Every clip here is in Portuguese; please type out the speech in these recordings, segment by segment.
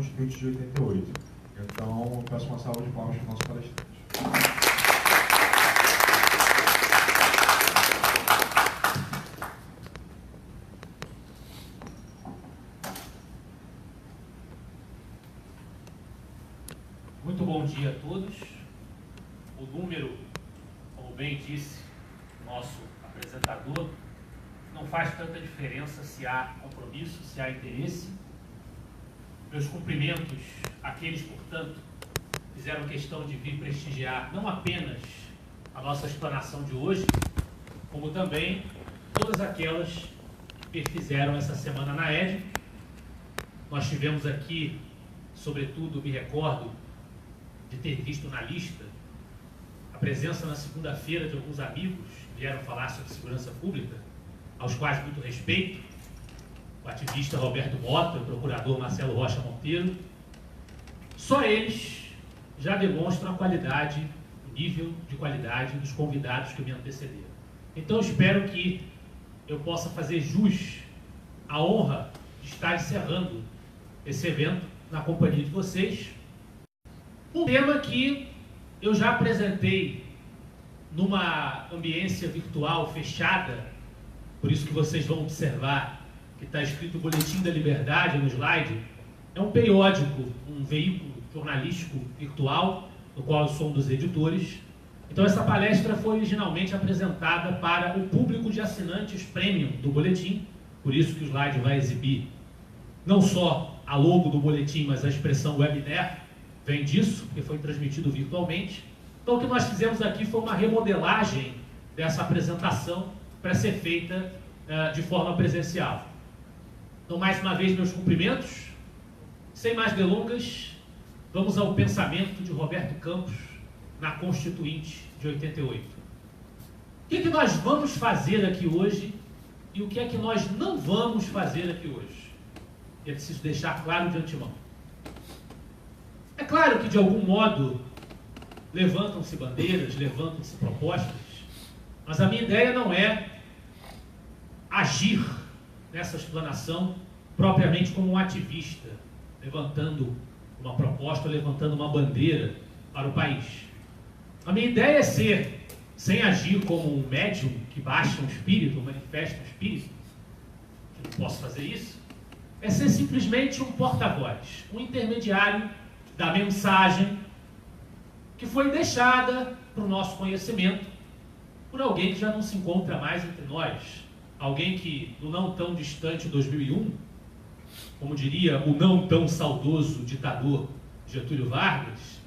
Constituinte de 88. Então, eu peço uma salva de palmas para os nossos palestrantes. Muito bom dia a todos. O número, como bem disse o nosso apresentador, não faz tanta diferença se há compromisso, se há interesse. Meus cumprimentos àqueles, portanto, fizeram questão de vir prestigiar não apenas a nossa explanação de hoje, como também todas aquelas que fizeram essa semana na ED. Nós tivemos aqui, sobretudo, me recordo de ter visto na lista a presença na segunda-feira de alguns amigos que vieram falar sobre segurança pública, aos quais muito respeito, o ativista Roberto Mota, o procurador Marcelo Rocha Monteiro. Só eles já demonstram a qualidade, o nível de qualidade dos convidados que me antecederam. Então eu espero que eu possa fazer jus à honra de estar encerrando esse evento na companhia de vocês. Um tema que eu já apresentei numa ambiência virtual fechada, por isso que vocês vão observar que está escrito Boletim da Liberdade no slide. É um periódico, um veículo jornalístico virtual, no qual eu sou um dos editores. Então essa palestra foi originalmente apresentada para o público de assinantes premium do Boletim, por isso que o slide vai exibir não só a logo do Boletim, mas a expressão webinar vem disso, porque foi transmitido virtualmente. Então o que nós fizemos aqui foi uma remodelagem dessa apresentação para ser feita de forma presencial. Então, mais uma vez, meus cumprimentos. Sem mais delongas, vamos ao pensamento de Roberto Campos na Constituinte de 88. O que é que nós vamos fazer aqui hoje e o que é que nós não vamos fazer aqui hoje? É preciso deixar claro de antemão. É claro que, de algum modo, levantam-se bandeiras, levantam-se propostas, mas a minha ideia não é agir nessa explanação propriamente como um ativista, levantando uma proposta, levantando uma bandeira para o país. A minha ideia é ser, sem agir como um médium que baixa um espírito, manifesta um espírito, que não posso fazer isso, é ser simplesmente um porta-voz, um intermediário da mensagem que foi deixada para o nosso conhecimento por alguém que já não se encontra mais entre nós. Alguém que, no não tão distante 2001, como diria o não tão saudoso ditador Getúlio Vargas,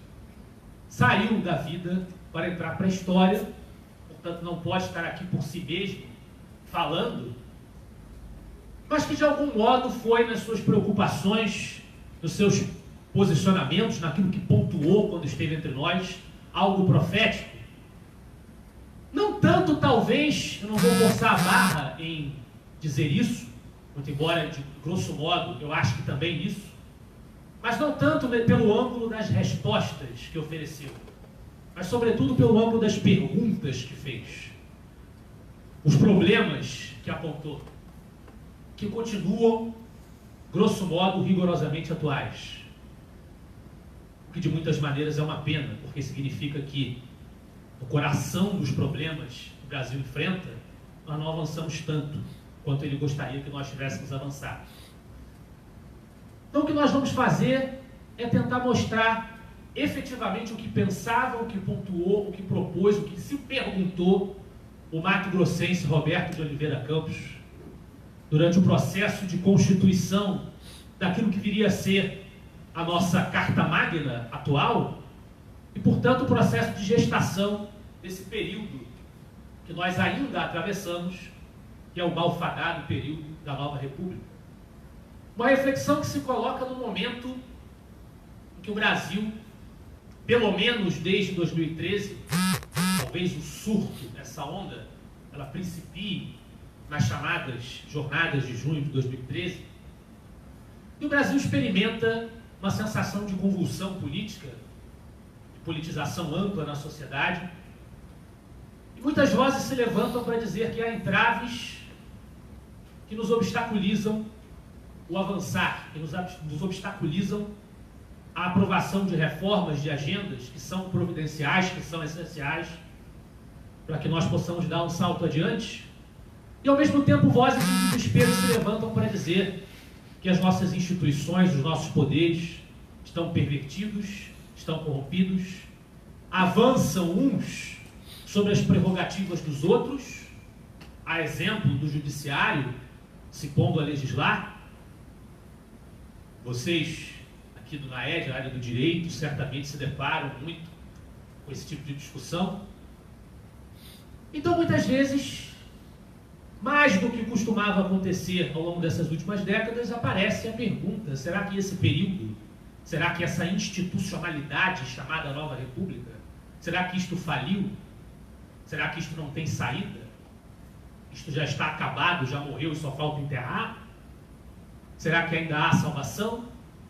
saiu da vida para entrar para a história, portanto não pode estar aqui por si mesmo falando, mas que de algum modo foi nas suas preocupações, nos seus posicionamentos, naquilo que pontuou quando esteve entre nós, algo profético. Não tanto, talvez, eu não vou forçar a barra em dizer isso, muito embora, de grosso modo, eu acho que também isso, mas não tanto pelo ângulo das respostas que ofereceu, mas sobretudo pelo ângulo das perguntas que fez, os problemas que apontou, que continuam, grosso modo, rigorosamente atuais. O que de muitas maneiras é uma pena, porque significa que no coração dos problemas que o Brasil enfrenta, nós não avançamos tanto quanto ele gostaria que nós tivéssemos avançado. Então o que nós vamos fazer é tentar mostrar efetivamente o que pensava, o que pontuou, o que propôs, o que se perguntou o mato-grossense Roberto de Oliveira Campos durante o processo de constituição daquilo que viria a ser a nossa Carta Magna atual e, portanto, o processo de gestação desse período que nós ainda atravessamos, que é o malfadado período da Nova República. Uma reflexão que se coloca no momento em que o Brasil, pelo menos desde 2013, talvez o surto dessa onda, ela principie nas chamadas jornadas de junho de 2013, e o Brasil experimenta uma sensação de convulsão política, de politização ampla na sociedade, e muitas vozes se levantam para dizer que há entraves que nos obstaculizam o avançar, que nos obstaculizam a aprovação de reformas, de agendas que são providenciais, que são essenciais para que nós possamos dar um salto adiante. E, ao mesmo tempo, vozes de desespero se levantam para dizer que as nossas instituições, os nossos poderes estão pervertidos, estão corrompidos, avançam uns sobre as prerrogativas dos outros, a exemplo do judiciário se pondo a legislar. Vocês, aqui do NAED, a área do direito, certamente se deparam muito com esse tipo de discussão. Então, muitas vezes, mais do que costumava acontecer ao longo dessas últimas décadas, aparece a pergunta: será que esse período, será que essa institucionalidade chamada Nova República, será que isto faliu? Será que isto não tem saída? Isto já está acabado, já morreu e só falta enterrar? Será que ainda há salvação?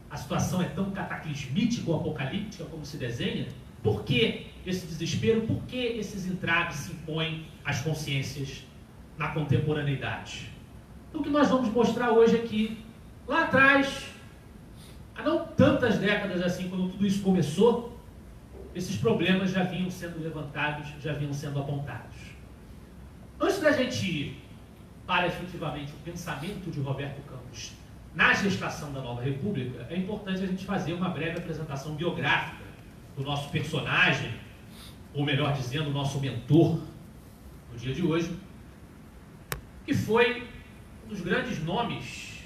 A situação é tão cataclismítica ou apocalíptica como se desenha? Por que esse desespero? Por que esses entraves se impõem às consciências na contemporaneidade? Então, o que nós vamos mostrar hoje é que, lá atrás, há não tantas décadas assim, quando tudo isso começou, esses problemas já vinham sendo levantados, já vinham sendo apontados. Antes da gente ir para efetivamente o pensamento de Roberto Campos na gestação da Nova República, é importante a gente fazer uma breve apresentação biográfica do nosso personagem, ou melhor dizendo, nosso mentor no dia de hoje, que foi um dos grandes nomes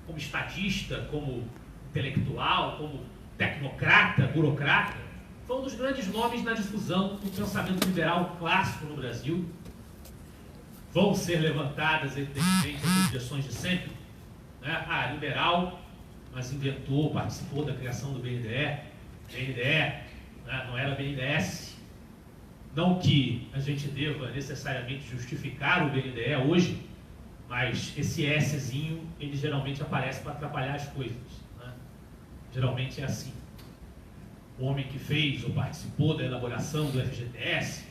como estadista, como intelectual, como tecnocrata, burocrata. Foi um dos grandes nomes na difusão do pensamento liberal clássico no Brasil. Vão ser levantadas, evidentemente, as objeções de sempre, né? Ah, liberal, mas inventou, participou da criação do BNDE, né? Não era BNDES. Não que a gente deva necessariamente justificar o BNDE hoje, mas esse Szinho, ele geralmente aparece para atrapalhar as coisas, né? Geralmente é assim. O homem que fez ou participou da elaboração do FGTS.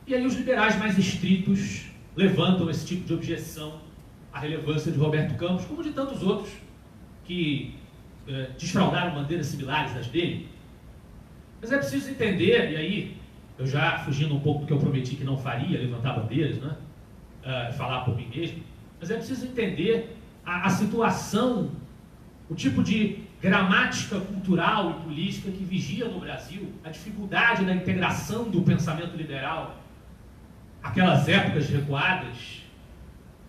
E aí os liberais mais estritos levantam esse tipo de objeção à relevância de Roberto Campos, como de tantos outros que desfraudaram bandeiras similares às dele. Mas é preciso entender, e aí, eu já fugindo um pouco do que eu prometi que não faria, levantar bandeiras, né? Falar por mim mesmo, mas é preciso entender a situação, o tipo de gramática cultural e política que vigia no Brasil, a dificuldade da integração do pensamento liberal, aquelas épocas recuadas,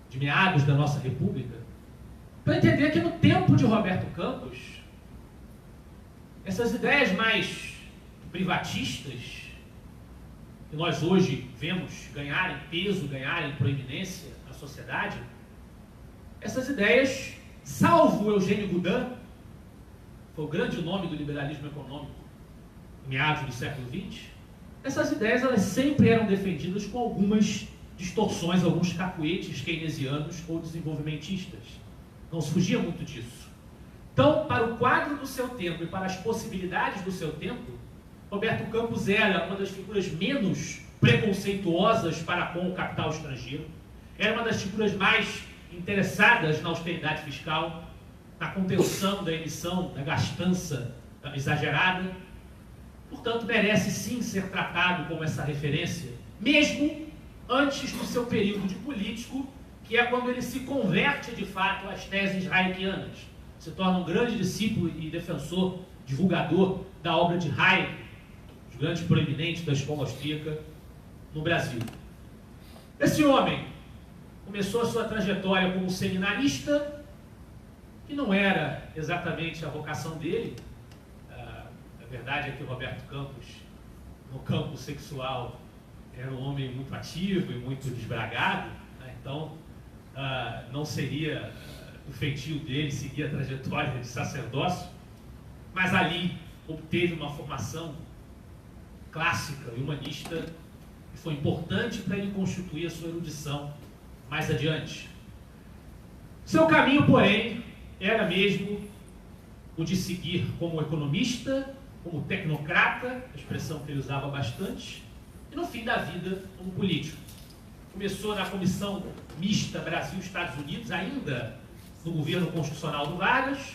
de meados da nossa República, para entender que no tempo de Roberto Campos, essas ideias mais privatistas, que nós hoje vemos ganharem peso, ganharem proeminência na sociedade, essas ideias, salvo o Eugênio Goudin, foi o grande nome do liberalismo econômico em meados do século XX, essas ideias elas sempre eram defendidas com algumas distorções, alguns cacuetes keynesianos ou desenvolvimentistas. Não se fugia muito disso. Então, para o quadro do seu tempo e para as possibilidades do seu tempo, Roberto Campos era uma das figuras menos preconceituosas para com o capital estrangeiro, era uma das figuras mais interessadas na austeridade fiscal, na contenção da emissão, da gastança exagerada. Portanto, merece sim ser tratado como essa referência, mesmo antes do seu período de político, que é quando ele se converte de fato às teses hayekianas, se torna um grande discípulo e defensor, divulgador da obra de Hayek, os grandes proeminentes da escola austríaca no Brasil. Esse homem começou a sua trajetória como seminarista, que não era exatamente a vocação dele. A verdade é que Roberto Campos, no campo sexual, era um homem muito ativo e muito desbragado, né? Então não seria o feitio dele seguir a trajetória de sacerdócio, mas ali obteve uma formação clássica e humanista que foi importante para ele constituir a sua erudição mais adiante. Seu caminho, porém, era mesmo o de seguir como economista, como tecnocrata, a expressão que ele usava bastante, e no fim da vida como político. Começou na comissão mista Brasil-Estados Unidos, ainda no governo constitucional do Vargas.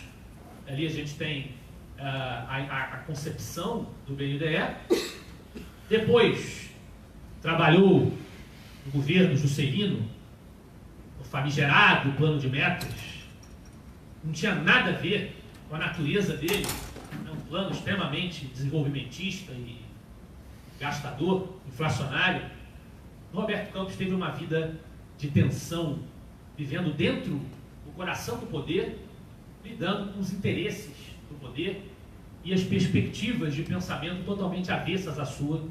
Ali a gente tem a concepção do BNDE. Depois, trabalhou no governo Juscelino, o famigerado plano de metas. Não tinha nada a ver com a natureza dele. É um plano extremamente desenvolvimentista e gastador, inflacionário. O Roberto Campos teve uma vida de tensão, vivendo dentro do coração do poder, lidando com os interesses do poder e as perspectivas de pensamento totalmente avessas à sua,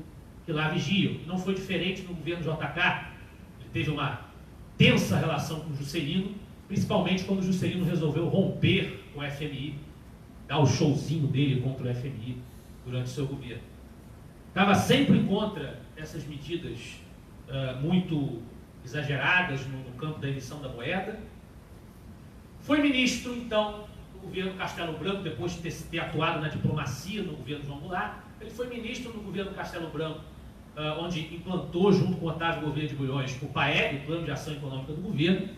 que lá vigiam. Não foi diferente no governo JK. Ele teve uma tensa relação com o Juscelino, principalmente quando o Juscelino resolveu romper com o FMI, dar o showzinho dele contra o FMI durante o seu governo. Estava sempre contra essas medidas muito exageradas no campo da emissão da moeda. Foi ministro, então, do governo Castelo Branco, depois de ter atuado na diplomacia no governo João Goulart. Ele foi ministro no governo Castelo Branco, onde implantou, junto com Otávio Gouveia de Bulhões, o PAEG, o Plano de Ação Econômica do Governo,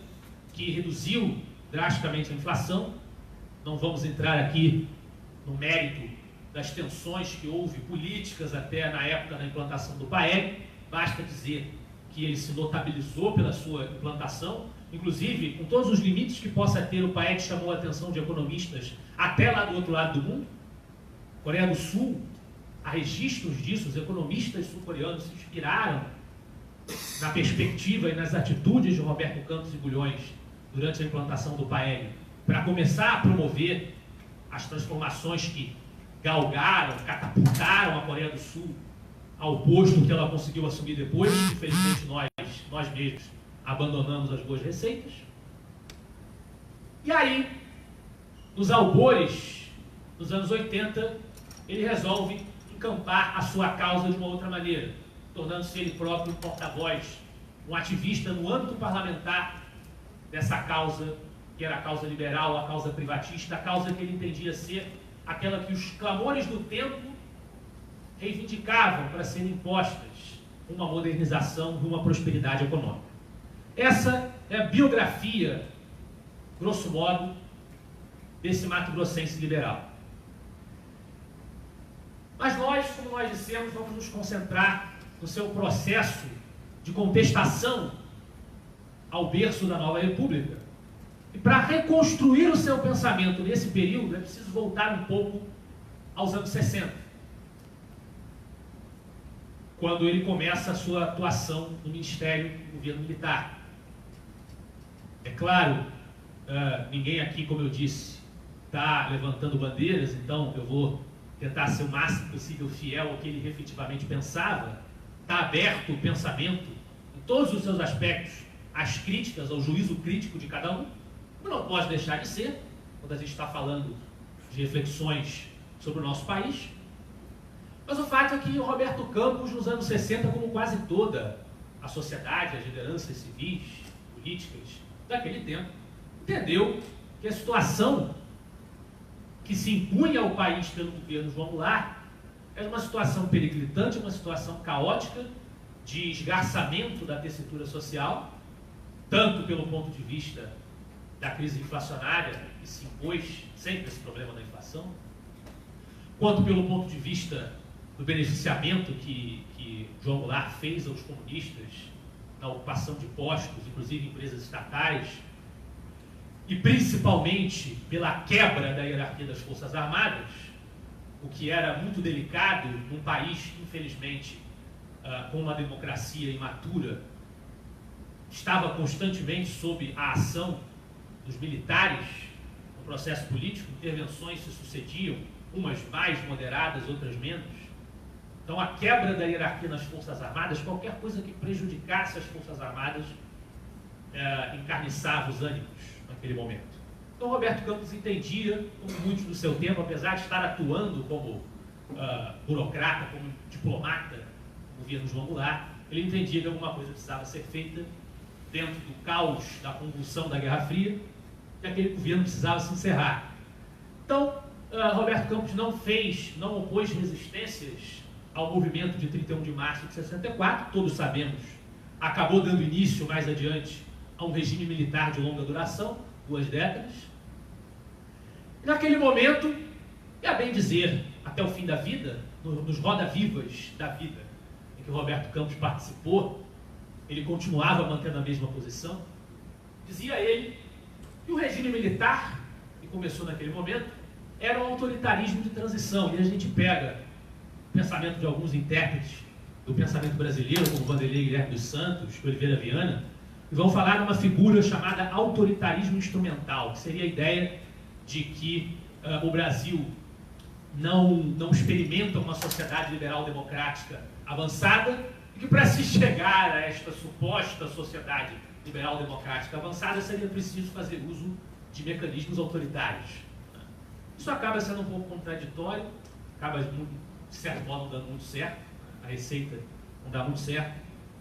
que reduziu drasticamente a inflação. Não vamos entrar aqui no mérito das tensões que houve políticas até na época da implantação do PAEG. Basta dizer que ele se notabilizou pela sua implantação, inclusive com todos os limites que possa ter. O PAEG chamou a atenção de economistas até lá do outro lado do mundo. Coreia do Sul, há registros disso, os economistas sul-coreanos se inspiraram na perspectiva e nas atitudes de Roberto Campos e Bulhões durante a implantação do PAEG, para começar a promover as transformações que galgaram, catapultaram a Coreia do Sul ao posto que ela conseguiu assumir depois. Infelizmente nós mesmos abandonamos as boas receitas. E aí, nos albores dos anos 80, ele resolve encampar a sua causa de uma outra maneira, tornando-se ele próprio um porta-voz, um ativista no âmbito parlamentar dessa causa, que era a causa liberal, a causa privatista, a causa que ele entendia ser aquela que os clamores do tempo reivindicavam para serem impostas, uma modernização e uma prosperidade econômica. Essa é a biografia, grosso modo, desse mato-grossense liberal. Mas nós, como nós dissemos, vamos nos concentrar no seu processo de contestação ao berço da nova república. E para reconstruir o seu pensamento nesse período, é preciso voltar um pouco aos anos 60, quando ele começa a sua atuação no Ministério do Governo Militar. É claro, ninguém aqui, como eu disse, está levantando bandeiras, então eu vou tentar ser o máximo possível fiel ao que ele efetivamente pensava. Está aberto o pensamento, em todos os seus aspectos, às críticas, ao juízo crítico de cada um, como não pode deixar de ser, quando a gente está falando de reflexões sobre o nosso país. Mas o fato é que o Roberto Campos, nos anos 60, como quase toda a sociedade, as lideranças civis, políticas daquele tempo, entendeu que a situação que se impunha ao país pelo governo João Goulart era uma situação periclitante, uma situação caótica, de esgarçamento da tessitura social, tanto pelo ponto de vista da crise inflacionária, que se impôs sempre esse problema da inflação, quanto pelo ponto de vista do beneficiamento que João Goulart fez aos comunistas na ocupação de postos, inclusive empresas estatais, e principalmente pela quebra da hierarquia das Forças Armadas, o que era muito delicado num país, infelizmente, com uma democracia imatura, estava constantemente sob a ação dos militares no processo político. Intervenções se sucediam, umas mais moderadas, outras menos. Então, a quebra da hierarquia nas Forças Armadas, qualquer coisa que prejudicasse as Forças Armadas, encarniçava os ânimos naquele momento. Então, Roberto Campos entendia, como muitos do seu tempo, apesar de estar atuando como burocrata, como diplomata no governo João Goulart, ele entendia que alguma coisa precisava ser feita dentro do caos da convulsão da Guerra Fria, que aquele governo precisava se encerrar. Então, Roberto Campos não opôs resistências ao movimento de 31 de março de 64, todos sabemos, acabou dando início mais adiante a um regime militar de longa duração, 2 décadas. E naquele momento, e a bem dizer, até o fim da vida, nos roda-vivas da vida, em que o Roberto Campos participou, ele continuava mantendo a mesma posição. Dizia ele que o regime militar, que começou naquele momento, era um autoritarismo de transição. E a gente pega o pensamento de alguns intérpretes do pensamento brasileiro, como Vanderlei Guilherme dos Santos, Oliveira Viana, e vão falar de uma figura chamada autoritarismo instrumental, que seria a ideia de que o Brasil não experimenta uma sociedade liberal democrática avançada, e que para se chegar a esta suposta sociedade liberal democrática avançada seria preciso fazer uso de mecanismos autoritários. Isso acaba sendo um pouco contraditório, acaba, de certo modo, não dando muito certo, a receita não dá muito certo,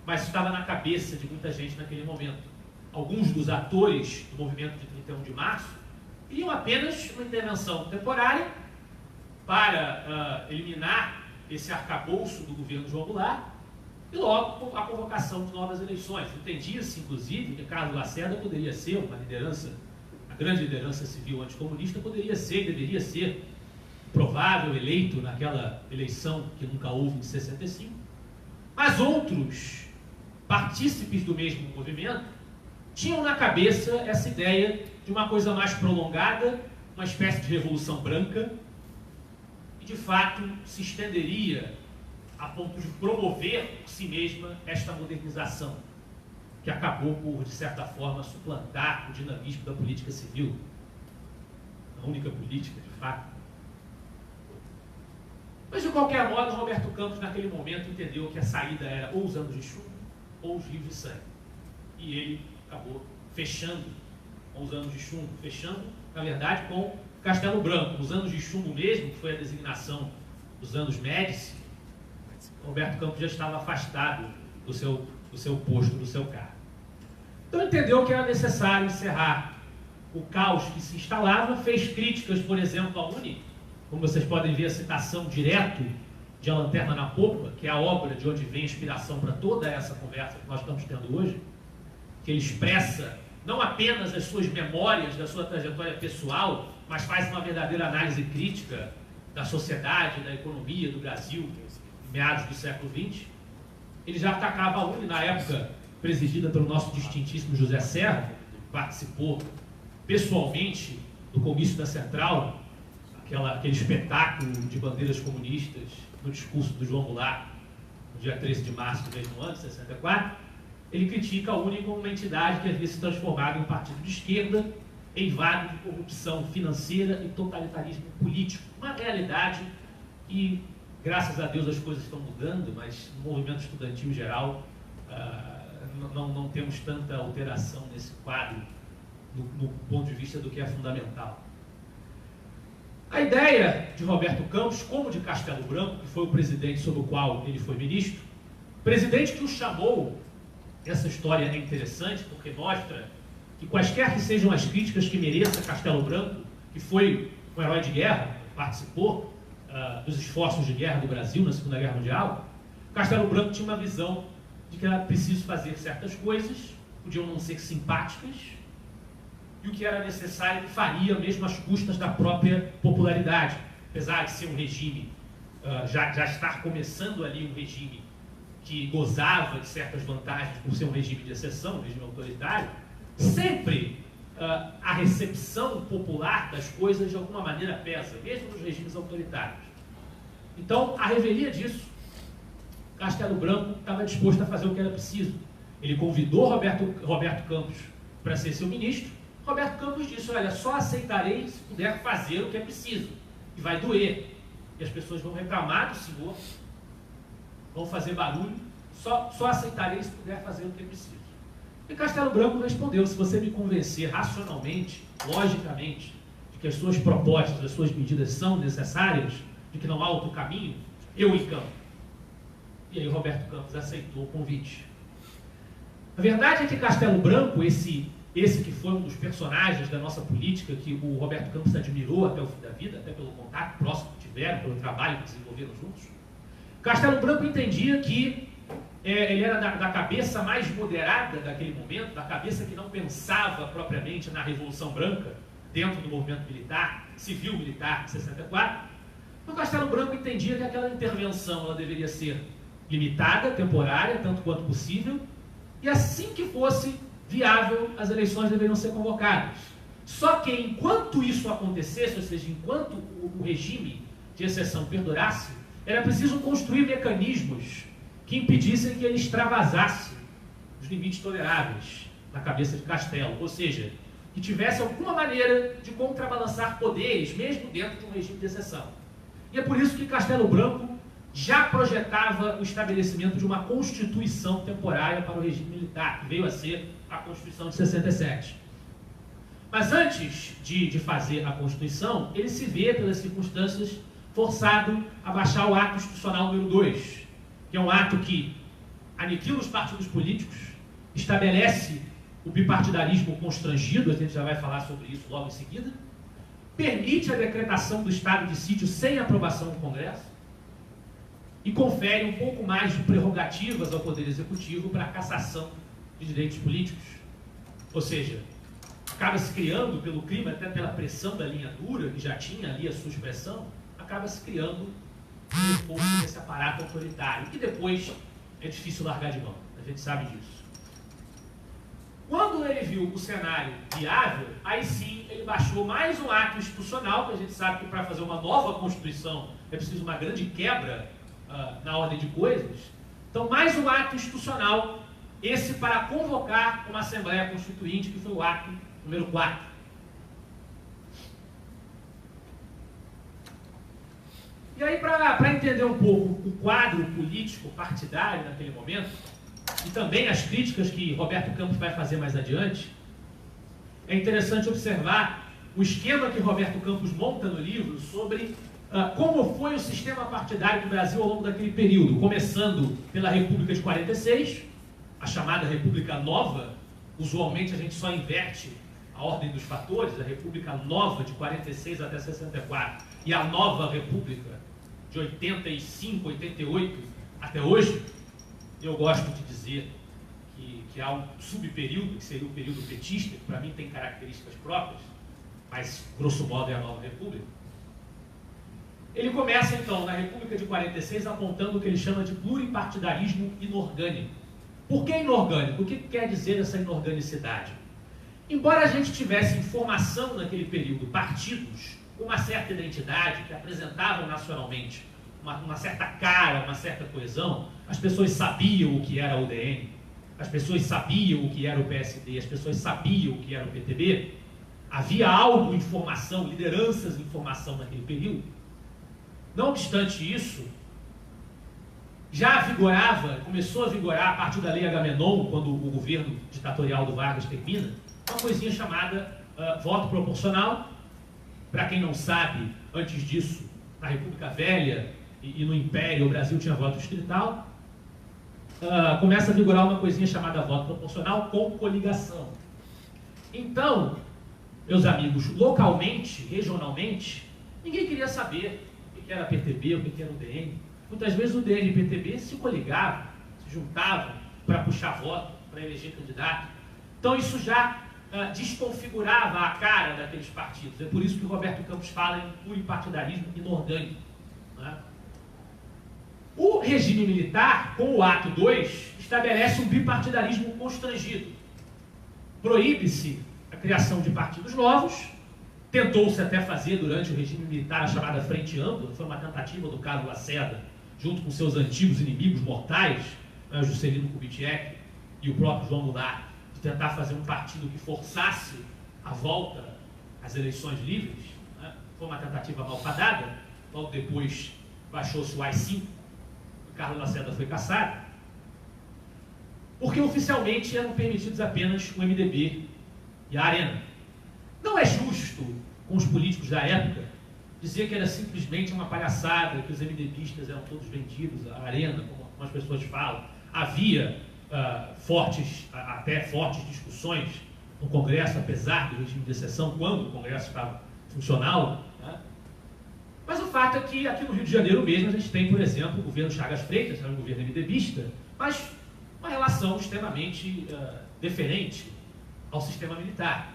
mas estava na cabeça de muita gente naquele momento. Alguns dos atores do movimento de 31 de março queriam apenas uma intervenção temporária para eliminar esse arcabouço do governo João Goulart e logo a convocação de novas eleições. Entendia-se, inclusive, que Carlos Lacerda poderia ser uma liderança, a grande liderança civil anticomunista, poderia ser, deveria ser provável eleito naquela eleição que nunca houve em 65, mas outros partícipes do mesmo movimento tinham na cabeça essa ideia de uma coisa mais prolongada, uma espécie de revolução branca, e de fato se estenderia a ponto de promover por si mesma esta modernização, que acabou por, de certa forma, suplantar o dinamismo da política civil, a única política, de fato. Mas, de qualquer modo, Roberto Campos, naquele momento, entendeu que a saída era ou os anos de chumbo ou os rios de sangue. E ele acabou fechando com os anos de chumbo, fechando, na verdade, com Castelo Branco. Os anos de chumbo mesmo, que foi a designação dos anos Médici, Roberto Campos já estava afastado do seu posto, do seu cargo. Então entendeu que era necessário encerrar o caos que se instalava, fez críticas, por exemplo, à UNE, como vocês podem ver a citação direto de A Lanterna na Popa, que é a obra de onde vem a inspiração para toda essa conversa que nós estamos tendo hoje, que ele expressa não apenas as suas memórias da sua trajetória pessoal, mas faz uma verdadeira análise crítica da sociedade, da economia do Brasil, em meados do século XX. Ele já atacava a UNE, na época presidida pelo nosso distintíssimo José Serra, que participou pessoalmente do comício da Central, aquele espetáculo de bandeiras comunistas no discurso do João Goulart, no dia 13 de março do mesmo ano, de 64, ele critica a UNE como uma entidade que havia se transformado em um partido de esquerda, eivado de corrupção financeira e totalitarismo político. Uma realidade que, graças a Deus, as coisas estão mudando, mas no movimento estudantil geral não temos tanta alteração nesse quadro, no ponto de vista do que é fundamental. A ideia de Roberto Campos, como de Castelo Branco, que foi o presidente sob o qual ele foi ministro, presidente que o chamou, essa história é interessante porque mostra que quaisquer que sejam as críticas que mereça Castelo Branco, que foi um herói de guerra, participou dos esforços de guerra do Brasil na Segunda Guerra Mundial, Castelo Branco tinha uma visão de que era preciso fazer certas coisas, podiam não ser simpáticas, e o que era necessário que faria mesmo às custas da própria popularidade. Apesar de ser um regime, já estar começando ali um regime que gozava de certas vantagens por ser um regime de exceção, um regime autoritário, sempre a recepção popular das coisas de alguma maneira pesa, mesmo nos regimes autoritários. Então, à revelia disso, Castelo Branco estava disposto a fazer o que era preciso. Ele convidou Roberto Campos para ser seu ministro. Roberto Campos disse: olha, só aceitarei se puder fazer o que é preciso. E vai doer. E as pessoas vão reclamar do senhor, vão fazer barulho. Só aceitarei se puder fazer o que é preciso. E Castelo Branco respondeu: se você me convencer racionalmente, logicamente, de que as suas propostas, as suas medidas são necessárias, de que não há outro caminho, eu encampo. E aí Roberto Campos aceitou o convite. A verdade é que Castelo Branco, esse que foi um dos personagens da nossa política, que o Roberto Campos admirou até o fim da vida, até pelo contato próximo que tiveram, pelo trabalho que desenvolveram juntos, Castelo Branco entendia que ele era da cabeça mais moderada daquele momento, da cabeça que não pensava propriamente na Revolução Branca, dentro do movimento militar, civil-militar de 64, o Castelo Branco entendia que aquela intervenção ela deveria ser limitada, temporária, tanto quanto possível, e assim que fosse viável, as eleições deveriam ser convocadas. Só que enquanto isso acontecesse, ou seja, enquanto o regime de exceção perdurasse, era preciso construir mecanismos que impedissem que ele extravasasse os limites toleráveis na cabeça de Castelo, ou seja, que tivesse alguma maneira de contrabalançar poderes, mesmo dentro de um regime de exceção. E é por isso que Castelo Branco já projetava o estabelecimento de uma constituição temporária para o regime militar, que veio a ser a Constituição de 67. Mas antes de fazer a Constituição, ele se vê, pelas circunstâncias, forçado a baixar o ato institucional número 2, que é um ato que aniquila os partidos políticos, estabelece o bipartidarismo constrangido, a gente já vai falar sobre isso logo em seguida, permite a decretação do estado de sítio sem aprovação do Congresso e confere um pouco mais de prerrogativas ao Poder Executivo para a cassação de direitos políticos. Ou seja, acaba se criando, pelo clima, até pela pressão da linha dura, que já tinha ali a sua expressão, acaba se criando um reforço desse aparato autoritário, que depois é difícil largar de mão, a gente sabe disso. Quando ele viu o cenário viável, aí sim ele baixou mais um ato institucional, que a gente sabe que para fazer uma nova Constituição é preciso uma grande quebra na ordem de coisas. Então, mais um ato institucional, esse para convocar uma Assembleia Constituinte, que foi o ato número 4. E aí, para entender um pouco o quadro político partidário naquele momento, e também as críticas que Roberto Campos vai fazer mais adiante, é interessante observar o esquema que Roberto Campos monta no livro sobre como foi o sistema partidário do Brasil ao longo daquele período, começando pela República de 46, a chamada República Nova. Usualmente a gente só inverte a ordem dos fatores, a República Nova de 46 até 64 e a Nova República de 85, 88 até hoje. Eu gosto de dizer que há um subperíodo, que seria o período petista, que para mim tem características próprias, mas grosso modo é a Nova República. Ele começa então na República de 46 apontando o que ele chama de pluripartidarismo inorgânico. Por que inorgânico? O que quer dizer essa inorganicidade? Embora a gente tivesse em formação naquele período partidos com uma certa identidade, que apresentavam nacionalmente uma certa cara, uma certa coesão, as pessoas sabiam o que era a UDN, as pessoas sabiam o que era o PSD, as pessoas sabiam o que era o PTB, havia algo em formação, lideranças em formação naquele período. Não obstante isso, já vigorava, começou a vigorar a partir da Lei Agamenon, quando o governo ditatorial do Vargas termina, uma coisinha chamada voto proporcional. Para quem não sabe, antes disso, na República Velha e no Império, o Brasil tinha voto distrital. Começa a vigorar uma coisinha chamada voto proporcional com coligação. Então, meus amigos, localmente, regionalmente, ninguém queria saber o que era PTB, o que era o DN. Muitas vezes o DN e o PTB se coligavam, se juntavam para puxar voto, para eleger candidato. Então isso já desconfigurava a cara daqueles partidos. É por isso que o Roberto Campos fala em pluripartidarismo inorgânico. Né? O regime militar, com o ato 2, estabelece um bipartidarismo constrangido. Proíbe-se a criação de partidos novos. Tentou-se até fazer durante o regime militar a chamada Frente Ampla, foi uma tentativa do Carlos Lacerda, junto com seus antigos inimigos mortais, Juscelino Kubitschek e o próprio João Goulart, de tentar fazer um partido que forçasse a volta às eleições livres. Né? Foi uma tentativa malfadada. Logo depois baixou-se o AI-5, o Carlos Lacerda foi cassado, porque oficialmente eram permitidos apenas o MDB e a Arena. Não é justo com os políticos da época dizer que era simplesmente uma palhaçada, que os MDBistas eram todos vendidos à Arena, como as pessoas falam. Havia até fortes discussões no Congresso, apesar do regime de exceção, quando o Congresso estava funcional. Né? Mas o fato é que aqui no Rio de Janeiro mesmo a gente tem, por exemplo, o governo Chagas Freitas, que era um governo MDBista, mas relação extremamente deferente ao sistema militar.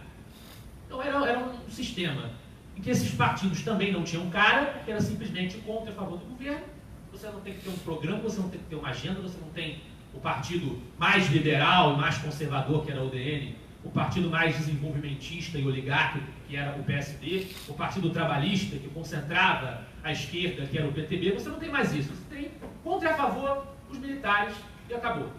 Então era um sistema em que esses partidos também não tinham cara, porque era simplesmente contra e a favor do governo. Você não tem que ter um programa, você não tem que ter uma agenda, você não tem o partido mais liberal e mais conservador, que era o UDN, o partido mais desenvolvimentista e oligárquico, que era o PSD, o partido trabalhista, que concentrava a esquerda, que era o PTB. Você não tem mais isso. Você tem contra e a favor os militares e acabou.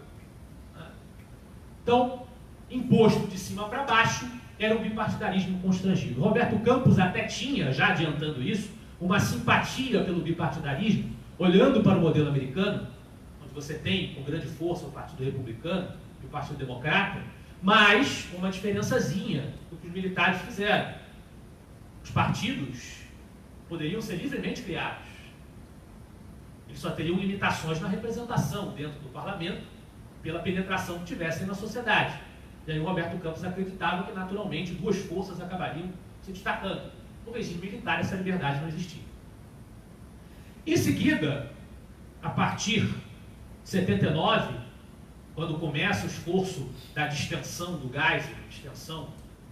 Então, imposto de cima para baixo, era um bipartidarismo constrangido. Roberto Campos até tinha, já adiantando isso, uma simpatia pelo bipartidarismo, olhando para o modelo americano, onde você tem com grande força o Partido Republicano e o Partido Democrata, mas uma diferençazinha do que os militares fizeram. Os partidos poderiam ser livremente criados. Eles só teriam limitações na representação dentro do parlamento, pela penetração que tivessem na sociedade. E aí o Roberto Campos acreditava que, naturalmente, duas forças acabariam se destacando. No regime militar, essa liberdade não existia. Em seguida, a partir de 79, quando começa o esforço da distensão do Geisel, distensão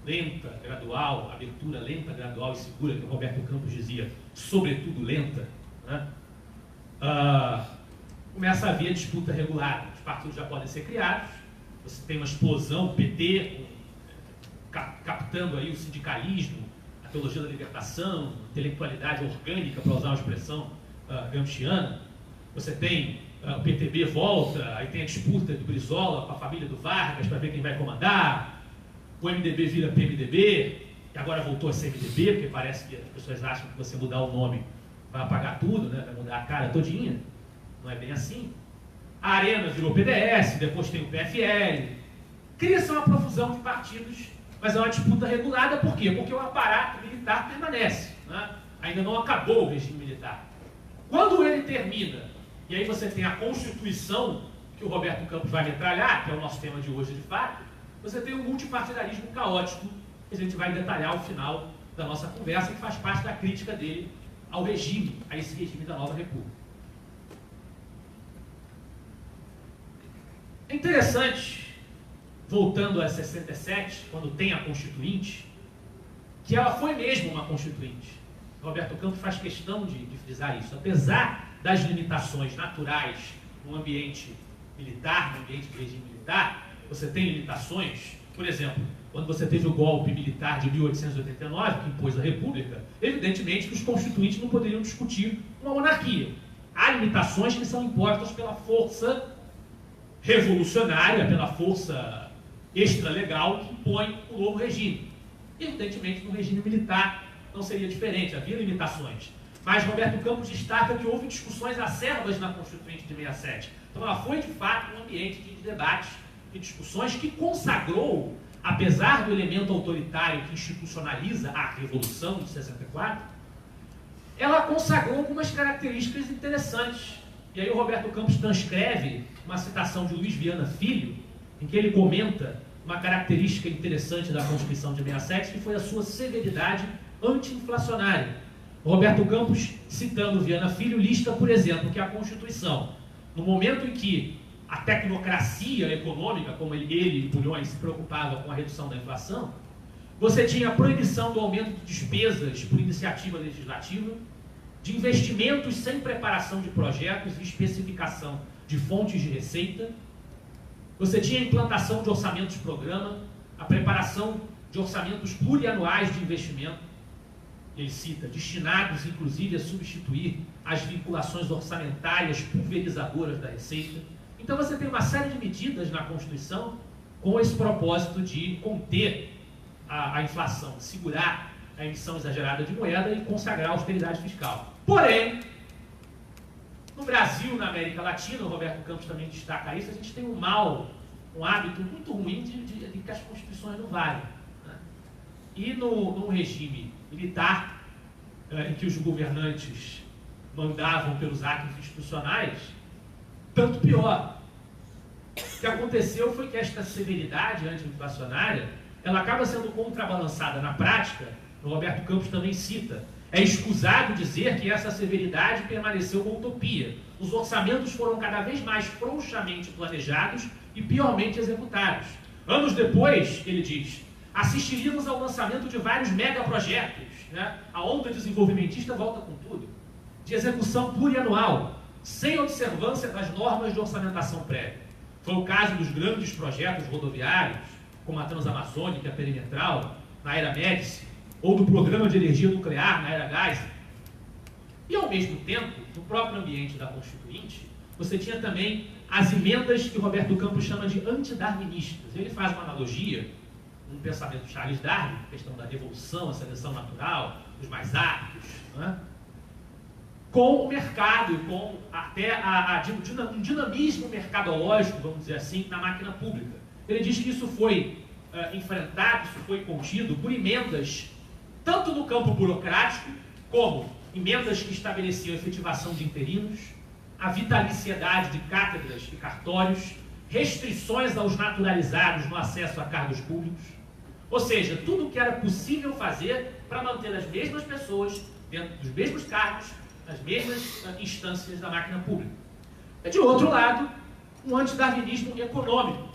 lenta, gradual, abertura lenta, gradual e segura, que o Roberto Campos dizia, sobretudo lenta, né? Começa a haver disputa regular. Os partidos já podem ser criados, você tem uma explosão, o PT, captando aí o sindicalismo, a teologia da libertação, a intelectualidade orgânica, para usar uma expressão gramsciana. Você tem o PTB volta, aí tem a disputa do Brizola com a família do Vargas para ver quem vai comandar, o MDB vira PMDB, que agora voltou a ser MDB, porque parece que as pessoas acham que você mudar o nome vai apagar tudo, né? Vai mudar a cara todinha. Não é bem assim. A Arena virou PDS, depois tem o PFL. Cria-se uma profusão de partidos, mas é uma disputa regulada. Por quê? Porque o aparato militar permanece, né? Ainda não acabou o regime militar. Quando ele termina, e aí você tem a Constituição, que o Roberto Campos vai metralhar, que é o nosso tema de hoje de fato, você tem um multipartidarismo caótico, que a gente vai detalhar ao final da nossa conversa, que faz parte da crítica dele ao regime, a esse regime da Nova República. É interessante, voltando a 67, quando tem a Constituinte, que ela foi mesmo uma Constituinte. Roberto Campos faz questão de frisar isso. Apesar das limitações naturais no ambiente militar, no ambiente de regime militar, você tem limitações. Por exemplo, quando você teve o golpe militar de 1889, que impôs a República, evidentemente que os constituintes não poderiam discutir uma monarquia. Há limitações que são impostas pela força revolucionária, pela força extralegal que impõe o novo regime. Evidentemente, no regime militar não seria diferente, havia limitações. Mas Roberto Campos destaca que houve discussões acerbas na Constituinte de 67. Então ela foi, de fato, um ambiente de debates e discussões que consagrou, apesar do elemento autoritário que institucionaliza a Revolução de 64, ela consagrou algumas características interessantes. E aí o Roberto Campos transcreve uma citação de Luiz Viana Filho, em que ele comenta uma característica interessante da Constituição de 67, que foi a sua severidade anti-inflacionária. O Roberto Campos, citando Viana Filho, lista, por exemplo, que a Constituição, no momento em que a tecnocracia econômica, como ele e Bulhões se preocupava com a redução da inflação, você tinha a proibição do aumento de despesas por iniciativa legislativa, de investimentos sem preparação de projetos e especificação de fontes de receita. Você tinha a implantação de orçamentos programa, a preparação de orçamentos plurianuais de investimento, ele cita, destinados inclusive a substituir as vinculações orçamentárias pulverizadoras da receita. Então você tem uma série de medidas na Constituição com esse propósito de conter a inflação, de segurar a emissão exagerada de moeda e consagrar a austeridade fiscal. Porém, no Brasil, na América Latina, o Roberto Campos também destaca isso, a gente tem um hábito muito ruim de que as constituições não valem, né? E num regime militar, em que os governantes mandavam pelos atos institucionais, tanto pior. O que aconteceu foi que esta severidade anti-inflacionária, ela acaba sendo contrabalançada na prática. O Roberto Campos também cita, é escusado dizer que essa severidade permaneceu uma utopia. Os orçamentos foram cada vez mais frouxamente planejados e piormente executados. Anos depois, ele diz, assistiríamos ao lançamento de vários megaprojetos, né? A onda desenvolvimentista volta com tudo, de execução plurianual, sem observância das normas de orçamentação prévia. Foi o caso dos grandes projetos rodoviários, como a Transamazônica, a Perimetral, na era Médici, ou do programa de energia nuclear, na era Geisel. E, ao mesmo tempo, no próprio ambiente da Constituinte, você tinha também as emendas que Roberto Campos chama de antidarwinistas. Ele faz uma analogia, um pensamento de Charles Darwin, a questão da revolução, a seleção natural, dos mais aptos, né? Com o mercado, com até um dinamismo mercadológico, vamos dizer assim, na máquina pública. Ele diz que isso foi enfrentado, isso foi contido por emendas, tanto no campo burocrático, como emendas que estabeleciam a efetivação de interinos, a vitaliciedade de cátedras e cartórios, restrições aos naturalizados no acesso a cargos públicos, ou seja, tudo o que era possível fazer para manter as mesmas pessoas dentro dos mesmos cargos, nas mesmas instâncias da máquina pública. E, de outro lado, um antidarwinismo econômico.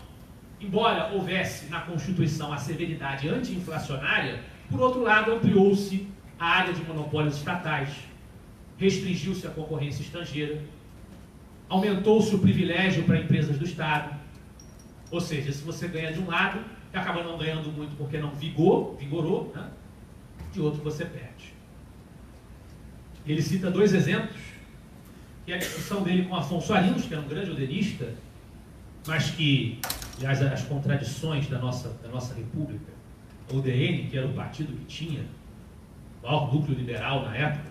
Embora houvesse na Constituição a severidade anti-inflacionária, por outro lado, ampliou-se a área de monopólios estatais, restringiu-se a concorrência estrangeira, aumentou-se o privilégio para empresas do Estado. Ou seja, se você ganha de um lado, acaba não ganhando muito porque não vigorou, né? De outro você perde. Ele cita dois exemplos, que é a discussão dele com Afonso Arinos, que era um grande udenista, mas que, aliás, as contradições da nossa república, o UDN, que era o partido que tinha o maior núcleo liberal na época,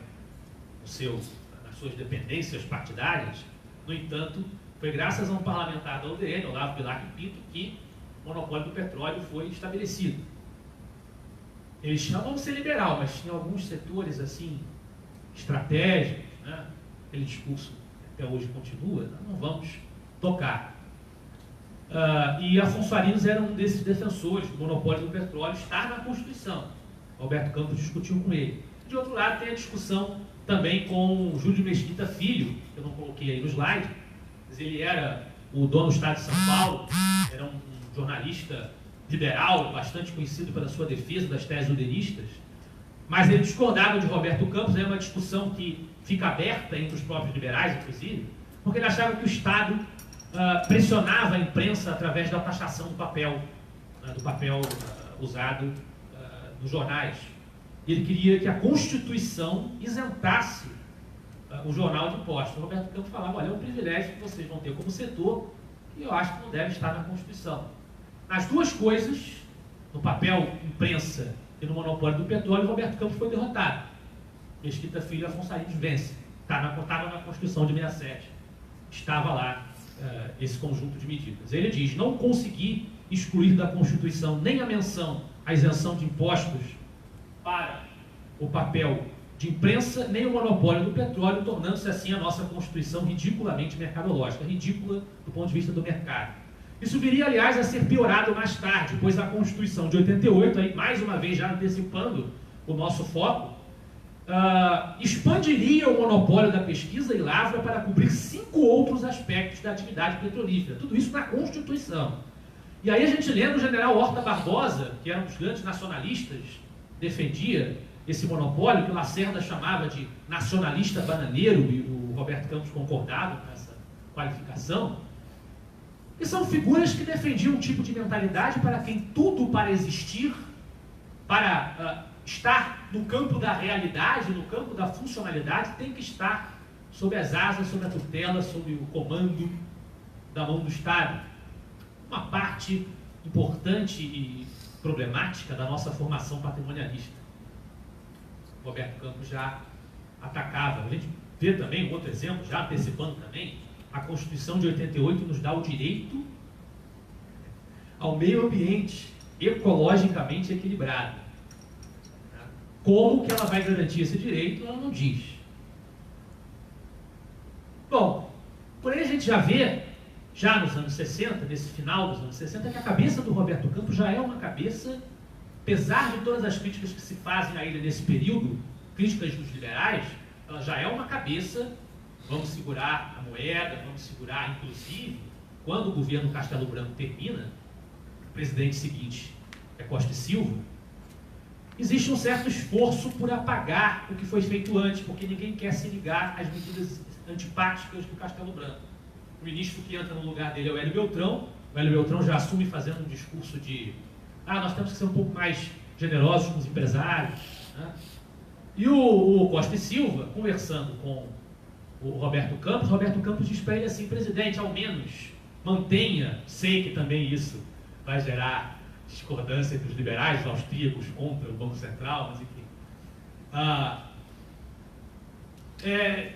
nas suas dependências partidárias, no entanto, foi graças a um parlamentar da UDN, Olavo Bilac Pinto, que o monopólio do petróleo foi estabelecido. Eles chamam de ser liberal, mas tinha alguns setores assim, estratégicos, né? Aquele discurso que até hoje continua, não vamos tocar. E Afonso Arinos era um desses defensores do monopólio do petróleo, está na Constituição. Roberto Campos discutiu com ele. De outro lado, tem a discussão também com Júlio Mesquita Filho, que eu não coloquei aí no slide, mas ele era o dono do Estado de São Paulo, era um jornalista liberal, bastante conhecido pela sua defesa das teses udenistas, mas ele discordava de Roberto Campos. É uma discussão que fica aberta entre os próprios liberais, inclusive, porque ele achava que o Estado pressionava a imprensa através da taxação do papel, usado nos jornais. Ele queria que a Constituição isentasse o jornal de impostos. O Roberto Campos falava, olha, é um privilégio que vocês vão ter como setor e eu acho que não deve estar na Constituição. Nas duas coisas, no papel imprensa e no monopólio do petróleo, o Roberto Campos foi derrotado. Mesquita Filho e Afonso Arinos vence. Estava na Constituição de 67. Estava lá esse conjunto de medidas. Ele diz, não consegui excluir da Constituição nem a menção à isenção de impostos para o papel de imprensa, nem o monopólio do petróleo, tornando-se assim a nossa Constituição ridiculamente mercadológica, ridícula do ponto de vista do mercado. Isso viria, aliás, a ser piorado mais tarde, pois a Constituição de 88, aí, mais uma vez já antecipando o nosso foco, expandiria o monopólio da pesquisa e lavra para cobrir 5 outros aspectos da atividade petrolífera. Tudo isso na Constituição. E aí a gente lembra o general Horta Barbosa, que era um dos grandes nacionalistas, defendia esse monopólio, que o Lacerda chamava de nacionalista bananeiro, e o Roberto Campos concordava com essa qualificação. E são figuras que defendiam um tipo de mentalidade para quem tudo para existir, para estar no campo da realidade, no campo da funcionalidade, tem que estar sob as asas, sob a tutela, sob o comando da mão do Estado. Uma parte importante e problemática da nossa formação patrimonialista. Roberto Campos já atacava. A gente vê também um outro exemplo, já antecipando também, a Constituição de 88 nos dá o direito ao meio ambiente ecologicamente equilibrado. Como que ela vai garantir esse direito, ela não diz. Bom, por aí a gente já vê, já nos anos 60, nesse final dos anos 60, que a cabeça do Roberto Campos já é uma cabeça, apesar de todas as críticas que se fazem a ele nesse período, críticas dos liberais, ela já é uma cabeça, vamos segurar a moeda, vamos segurar, inclusive, quando o governo Castelo Branco termina, o presidente seguinte é Costa e Silva, existe um certo esforço por apagar o que foi feito antes, porque ninguém quer se ligar às medidas antipáticas do Castelo Branco. O ministro que entra no lugar dele é o Hélio Beltrão. O Hélio Beltrão já assume fazendo um discurso de nós temos que ser um pouco mais generosos com os empresários, né? E o Costa e Silva, conversando com o Roberto Campos diz para ele assim: presidente, ao menos mantenha, sei que também isso vai gerar discordância entre os liberais, os austríacos contra o Banco Central, mas enfim,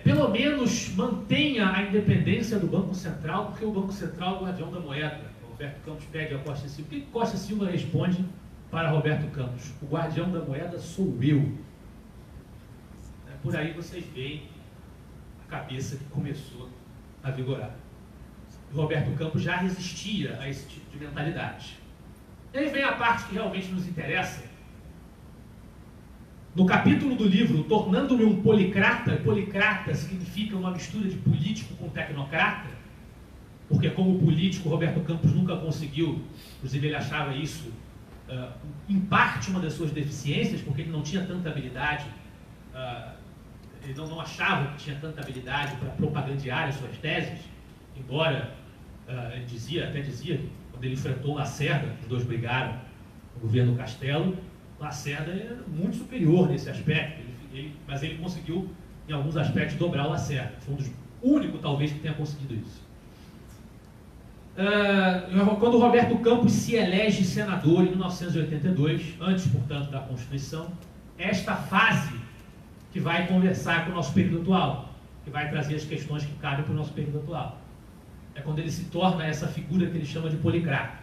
pelo menos mantenha a independência do Banco Central, porque o Banco Central é o guardião da moeda. O Roberto Campos pede a Costa e Silva. O que Costa e Silva responde para Roberto Campos? O guardião da moeda sou eu. Por aí vocês veem a cabeça que começou a vigorar. O Roberto Campos já resistia a esse tipo de mentalidade. E aí vem a parte que realmente nos interessa. No capítulo do livro, Tornando-me um Policrata, policrata significa uma mistura de político com tecnocrata, porque como político, Roberto Campos nunca conseguiu, inclusive ele achava isso, em parte, uma das suas deficiências, porque ele não tinha tanta habilidade, ele não achava que tinha tanta habilidade para propagandear as suas teses, embora ele até dizia, quando ele enfrentou Lacerda, os dois brigaram no governo Castelo, Lacerda era muito superior nesse aspecto, mas ele conseguiu, em alguns aspectos, dobrar o Lacerda. Foi um dos únicos, talvez, que tenha conseguido isso. Quando Roberto Campos se elege senador em 1982, antes, portanto, da Constituição, esta fase que vai conversar com o nosso período atual, que vai trazer as questões que cabem para o nosso período atual. É quando ele se torna essa figura que ele chama de policrata.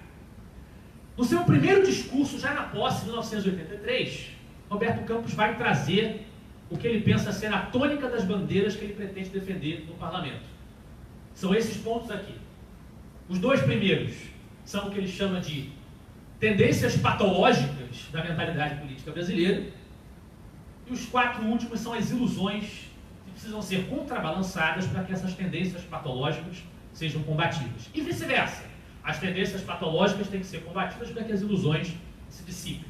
No seu primeiro discurso, já na posse, em 1983, Roberto Campos vai trazer o que ele pensa ser a tônica das bandeiras que ele pretende defender no parlamento. São esses pontos aqui. Os dois primeiros são o que ele chama de tendências patológicas da mentalidade política brasileira, e os 4 últimos são as ilusões que precisam ser contrabalançadas para que essas tendências patológicas sejam combatidas. E vice-versa. As tendências patológicas têm que ser combatidas para que as ilusões se dissipem.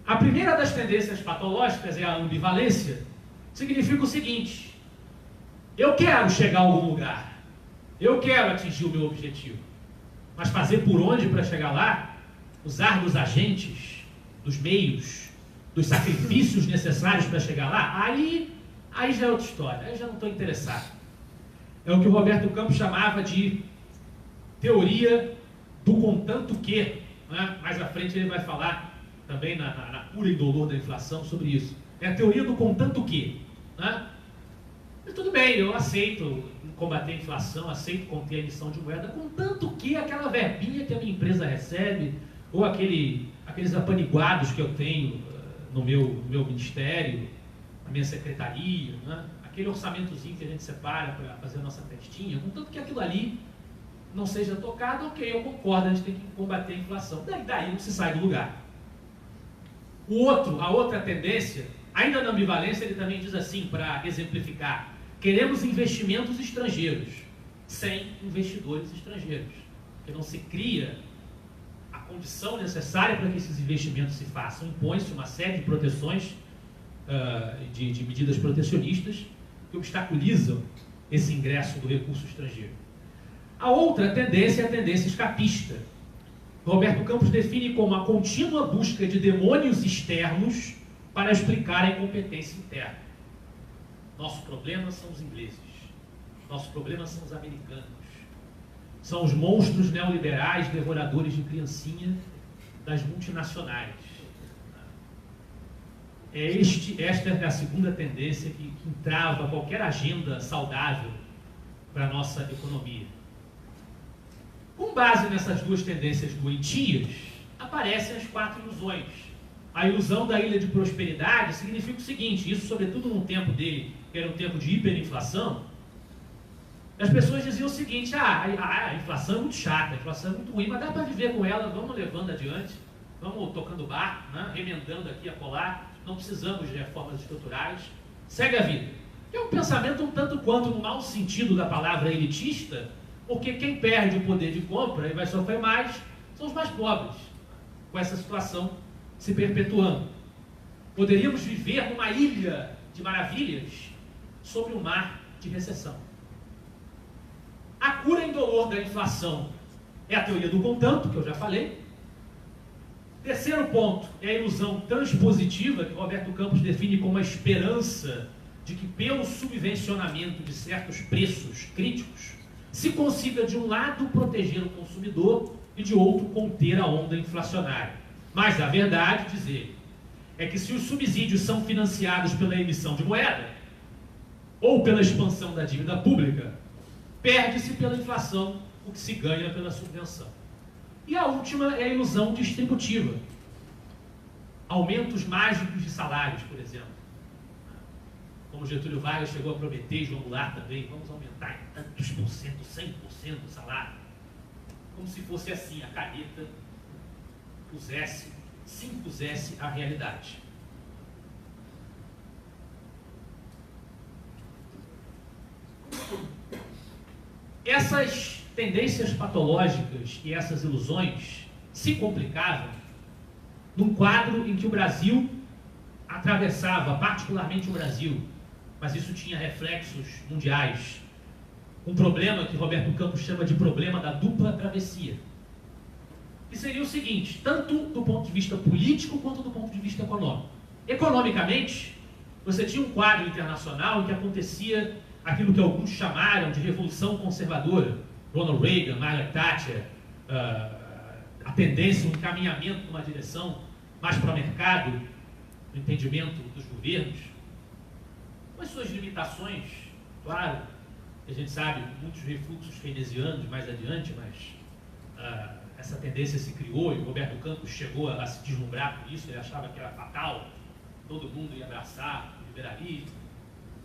A primeira das tendências patológicas é a ambivalência. Significa o seguinte: eu quero chegar a algum lugar, eu quero atingir o meu objetivo, mas fazer por onde para chegar lá, usar dos agentes, dos meios, dos sacrifícios necessários para chegar lá, aí já é outra história, aí já não estou interessado. É o que o Roberto Campos chamava de teoria do contanto que, né? Mais à frente ele vai falar também na cura e dolor da inflação sobre isso. É a teoria do contanto que, né? E tudo bem, eu aceito combater a inflação, aceito conter a emissão de moeda, contanto que aquela verbinha que a minha empresa recebe, ou aqueles apaniguados que eu tenho no meu ministério, na minha secretaria, né? Aquele orçamentozinho que a gente separa para fazer a nossa festinha, contanto que aquilo ali não seja tocado, ok, eu concordo, a gente tem que combater a inflação. Daí não se sai do lugar. A outra tendência, ainda na ambivalência, ele também diz assim, para exemplificar: queremos investimentos estrangeiros, sem investidores estrangeiros, porque não se cria a condição necessária para que esses investimentos se façam. Impõe-se uma série de proteções, de medidas protecionistas, que obstaculizam esse ingresso do recurso estrangeiro. A outra tendência é a tendência escapista. Roberto Campos define como a contínua busca de demônios externos para explicar a incompetência interna. Nosso problema são os ingleses. Nosso problema são os americanos. São os monstros neoliberais devoradores de criancinha das multinacionais. Esta é a segunda tendência que entrava qualquer agenda saudável para a nossa economia. Com base nessas duas tendências doentias, aparecem as 4 ilusões. A ilusão da ilha de prosperidade significa o seguinte: isso sobretudo num tempo dele, que era um tempo de hiperinflação, as pessoas diziam o seguinte: a inflação é muito chata, a inflação é muito ruim, mas dá para viver com ela, vamos levando adiante, vamos tocando barco, né? Remendando aqui a colar, não precisamos de reformas estruturais, segue a vida. É um pensamento um tanto quanto, no mau sentido da palavra elitista, porque quem perde o poder de compra e vai sofrer mais são os mais pobres, com essa situação se perpetuando. Poderíamos viver numa ilha de maravilhas sobre um mar de recessão. A cura indolor da inflação é a teoria do contanto, que eu já falei. Terceiro ponto é a ilusão transpositiva, que Roberto Campos define como a esperança de que, pelo subvencionamento de certos preços críticos, se consiga, de um lado, proteger o consumidor e, de outro, conter a onda inflacionária. Mas a verdade, diz ele, é que se os subsídios são financiados pela emissão de moeda ou pela expansão da dívida pública, perde-se pela inflação o que se ganha pela subvenção. E a última é a ilusão distributiva. Aumentos mágicos de salários, por exemplo. Como Getúlio Vargas chegou a prometer, João Goulart também, vamos aumentar em tantos por cento, 100% do salário. Como se fosse assim, a caneta se impusesse à realidade. Essas tendências patológicas e essas ilusões se complicavam num quadro em que o Brasil atravessava, particularmente o Brasil, mas isso tinha reflexos mundiais, um problema que Roberto Campos chama de problema da dupla travessia. Que seria o seguinte, tanto do ponto de vista político quanto do ponto de vista econômico. Economicamente, você tinha um quadro internacional em que acontecia aquilo que alguns chamaram de revolução conservadora. Ronald Reagan, Margaret Thatcher, a tendência, um encaminhamento numa direção mais para o mercado, no entendimento dos governos, com as suas limitações, claro, a gente sabe, muitos refluxos keynesianos mais adiante, mas essa tendência se criou e Roberto Campos chegou a se deslumbrar por isso, ele achava que era fatal, todo mundo ia abraçar o liberalismo,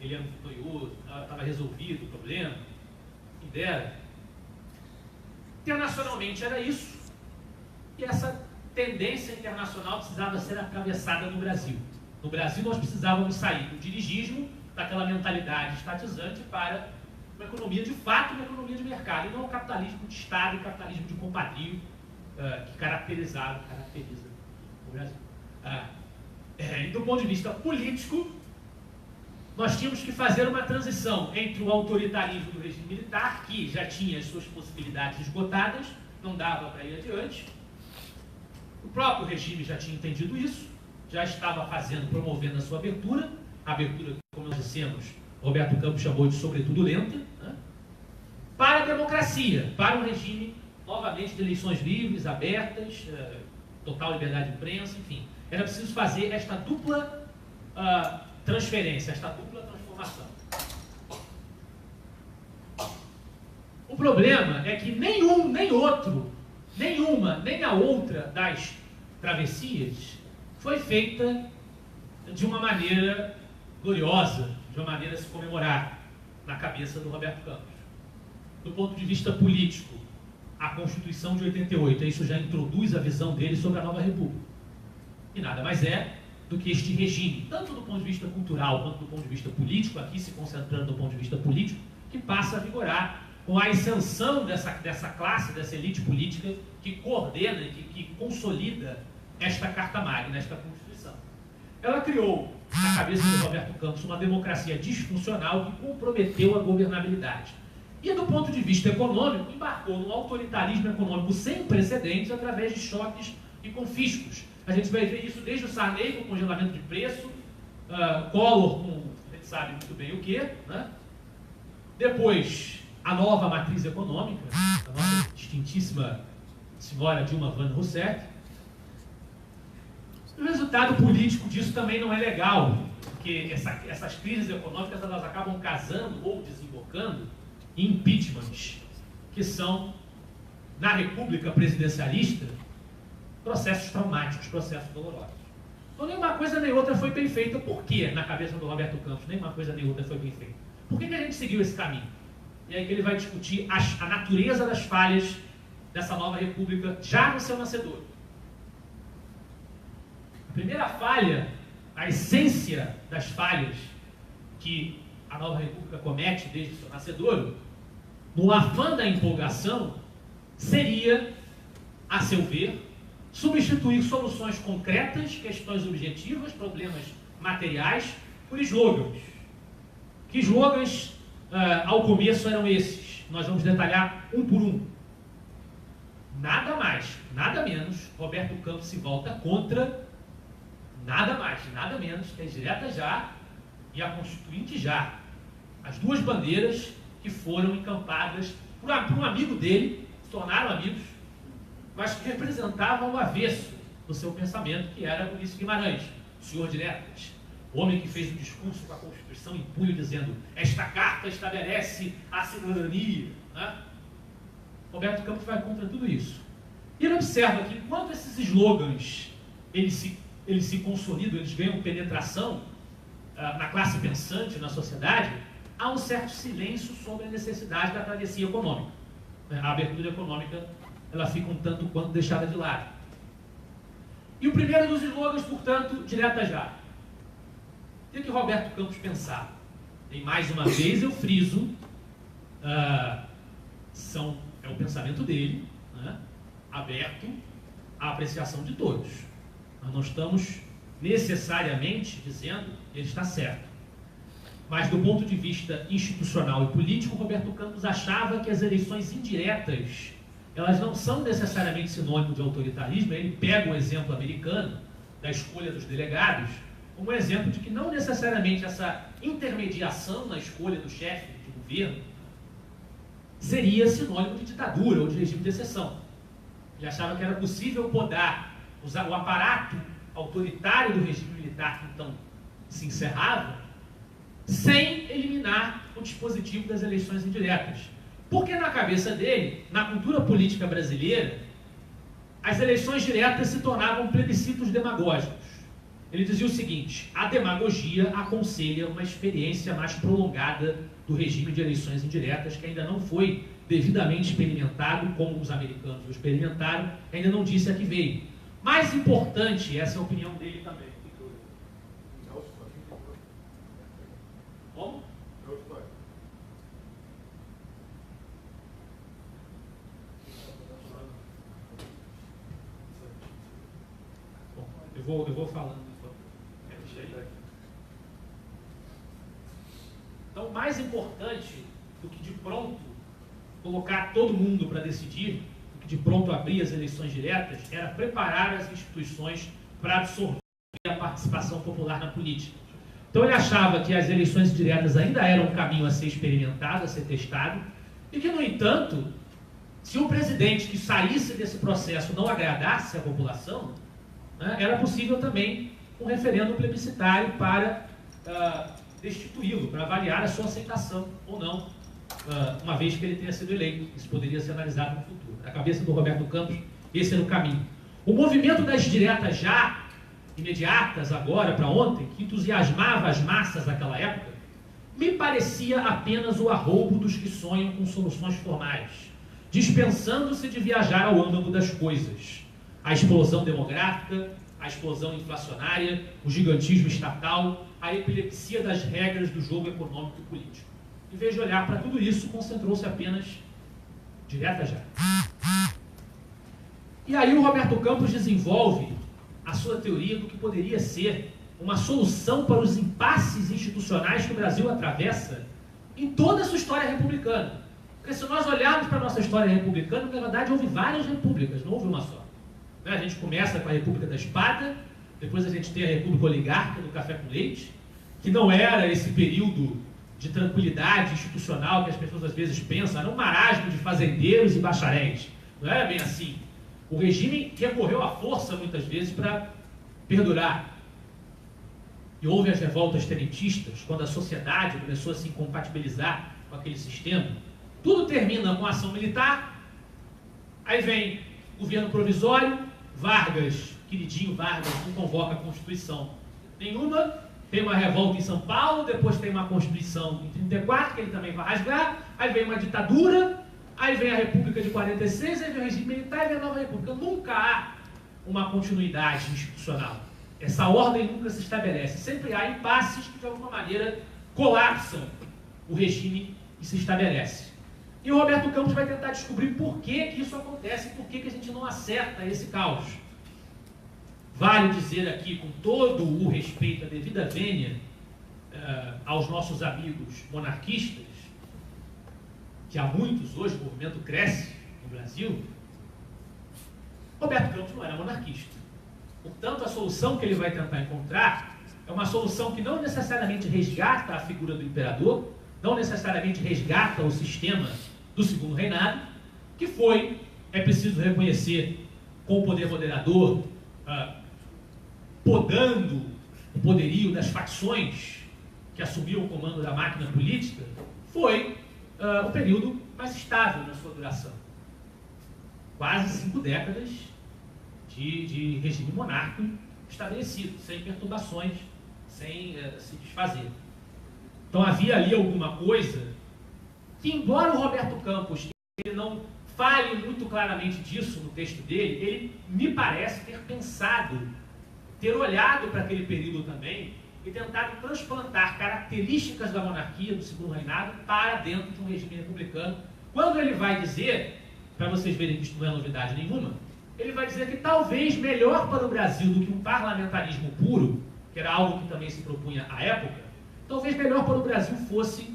ele era um vitorioso, estava resolvido o problema, quem dera. Internacionalmente era isso, e essa tendência internacional precisava ser atravessada no Brasil. No Brasil nós precisávamos sair do dirigismo, daquela mentalidade estatizante, para uma economia de fato, uma economia de mercado, e não o capitalismo de Estado, o capitalismo de compadrio que caracteriza o Brasil. E do ponto de vista político, nós tínhamos que fazer uma transição entre o autoritarismo do regime militar, que já tinha as suas possibilidades esgotadas, não dava para ir adiante. O próprio regime já tinha entendido isso, já estava promovendo a sua abertura, como nós dissemos, Roberto Campos chamou de sobretudo lenta, né? Para a democracia, para um regime, novamente, de eleições livres, abertas, total liberdade de imprensa, enfim. Era preciso fazer esta dupla transferência, esta dupla transformação. O problema é que nenhum, nem outro, nenhuma, nem a outra das travessias foi feita de uma maneira gloriosa, de uma maneira a se comemorar na cabeça do Roberto Campos. Do ponto de vista político, a Constituição de 88, isso já introduz a visão dele sobre a nova República. E nada mais é do que este regime, tanto do ponto de vista cultural quanto do ponto de vista político, aqui se concentrando do ponto de vista político, que passa a vigorar com a ascensão dessa classe, dessa elite política que coordena e que consolida esta Carta Magna, esta Constituição. Ela criou, na cabeça de Roberto Campos, uma democracia disfuncional que comprometeu a governabilidade. E, do ponto de vista econômico, embarcou num autoritarismo econômico sem precedentes através de choques e confiscos. A gente vai ver isso desde o Sarney, com o congelamento de preço, Collor, com a gente sabe muito bem o que, né? Depois, a nova matriz econômica, a nossa distintíssima senhora Dilma Van Rousseff. O resultado político disso também não é legal, porque essas crises econômicas elas acabam casando ou desembocando em impeachments, que são, na República Presidencialista, processos traumáticos, processos dolorosos. Então, nem uma coisa nem outra foi bem feita. Por quê? Na cabeça do Roberto Campos, nem uma coisa nem outra foi bem feita. Por que a gente seguiu esse caminho? E aí que ele vai discutir a natureza das falhas dessa nova república já no seu nascedouro. A primeira falha, a essência das falhas que a nova república comete desde o seu nascedouro, no afã da empolgação, seria, a seu ver, substituir soluções concretas, questões objetivas, problemas materiais, por slogans. Que slogans, ao começo, eram esses? Nós vamos detalhar um por um. Nada mais, nada menos, Roberto Campos se volta contra nada mais, nada menos que as diretas já e a Constituinte já. As duas bandeiras que foram encampadas por um amigo dele, se tornaram amigos, mas que representavam o avesso do seu pensamento, que era Ulisses Guimarães, o senhor diretas, o homem que fez um discurso com a Constituição em punho, dizendo: esta carta estabelece a cidadania. Né? Roberto Campos vai contra tudo isso. E ele observa que, enquanto esses slogans eles se consolidam, eles ganham penetração na classe pensante, na sociedade, há um certo silêncio sobre a necessidade da travessia econômica. A abertura econômica ela fica um tanto quanto deixada de lado. E o primeiro dos slogans, portanto, direta já. O que Roberto Campos pensava? E mais uma vez eu friso, é o pensamento dele, né, aberto à apreciação de todos. Nós não estamos necessariamente dizendo que ele está certo. Mas do ponto de vista institucional e político, Roberto Campos achava que as eleições indiretas elas não são necessariamente sinônimo de autoritarismo. Ele pega o exemplo americano da escolha dos delegados como exemplo de que não necessariamente essa intermediação na escolha do chefe de governo seria sinônimo de ditadura ou de regime de exceção. Ele achava que era possível podar o aparato autoritário do regime militar que então se encerrava sem eliminar o dispositivo das eleições indiretas. Porque na cabeça dele, na cultura política brasileira, as eleições diretas se tornavam plebiscitos demagógicos. Ele dizia o seguinte: a demagogia aconselha uma experiência mais prolongada do regime de eleições indiretas, que ainda não foi devidamente experimentado, como os americanos o experimentaram, ainda não disse a que veio. Mais importante, essa é a opinião dele também. Como? Bom, eu vou falando. Então, mais importante do que de pronto colocar todo mundo para decidir, do que de pronto abrir as eleições diretas, era preparar as instituições para absorver a participação popular na política. Então ele achava que as eleições diretas ainda eram um caminho a ser experimentado, a ser testado, e que, no entanto, se o presidente que saísse desse processo não agradasse a população, né, era possível também um referendo plebiscitário para destituí-lo, para avaliar a sua aceitação ou não, uma vez que ele tenha sido eleito. Isso poderia ser analisado no futuro. Na cabeça do Roberto Campos, esse era o caminho. O movimento das diretas já, imediatas, agora para ontem, que entusiasmava as massas naquela época, me parecia apenas o arroubo dos que sonham com soluções formais, dispensando-se de viajar ao âmago das coisas. A explosão demográfica, a explosão inflacionária, o gigantismo estatal, a epilepsia das regras do jogo econômico e político. Em vez de olhar para tudo isso, concentrou-se apenas direta já. E aí o Roberto Campos desenvolve a sua teoria do que poderia ser uma solução para os impasses institucionais que o Brasil atravessa em toda a sua história republicana. Porque se nós olharmos para a nossa história republicana, na verdade houve várias repúblicas, não houve uma só. A gente começa com a República da Espada, depois a gente tem a República Oligárquica do Café com Leite, que não era esse período de tranquilidade institucional que as pessoas às vezes pensam, era um marasmo de fazendeiros e bacharéis. Não era bem assim. O regime recorreu à força muitas vezes para perdurar. E houve as revoltas tenentistas, quando a sociedade começou a se incompatibilizar com aquele sistema. Tudo termina com ação militar, aí vem governo provisório, Vargas, queridinho Vargas, não convoca a Constituição nenhuma, tem uma revolta em São Paulo, depois tem uma Constituição em 34, que ele também vai rasgar, aí vem uma ditadura, aí vem a República de 46, aí vem o regime militar e vem a nova República. Nunca há uma continuidade institucional. Essa ordem nunca se estabelece. Sempre há impasses que, de alguma maneira, colapsam o regime e se estabelece. E o Roberto Campos vai tentar descobrir por que isso acontece, por que a gente não acerta esse caos. Vale dizer aqui, com todo o respeito, a devida vênia, aos nossos amigos monarquistas, que há muitos hoje, o movimento cresce no Brasil, Roberto Campos não era monarquista. Portanto, a solução que ele vai tentar encontrar é uma solução que não necessariamente resgata a figura do imperador, não necessariamente resgata o sistema do segundo reinado, que foi, é preciso reconhecer, com o poder moderador, podando o poderio das facções que assumiam o comando da máquina política, foi o período mais estável na sua duração. Quase 5 décadas de regime monárquico estabelecido, sem perturbações, sem se desfazer. Então havia ali alguma coisa que, embora o Roberto Campos ele não fale muito claramente disso no texto dele, ele me parece ter pensado, ter olhado para aquele período também e tentado transplantar características da monarquia, do segundo reinado, para dentro de um regime republicano. Quando ele vai dizer, para vocês verem que isso não é novidade nenhuma, ele vai dizer que talvez melhor para o Brasil do que um parlamentarismo puro, que era algo que também se propunha à época, talvez melhor para o Brasil fosse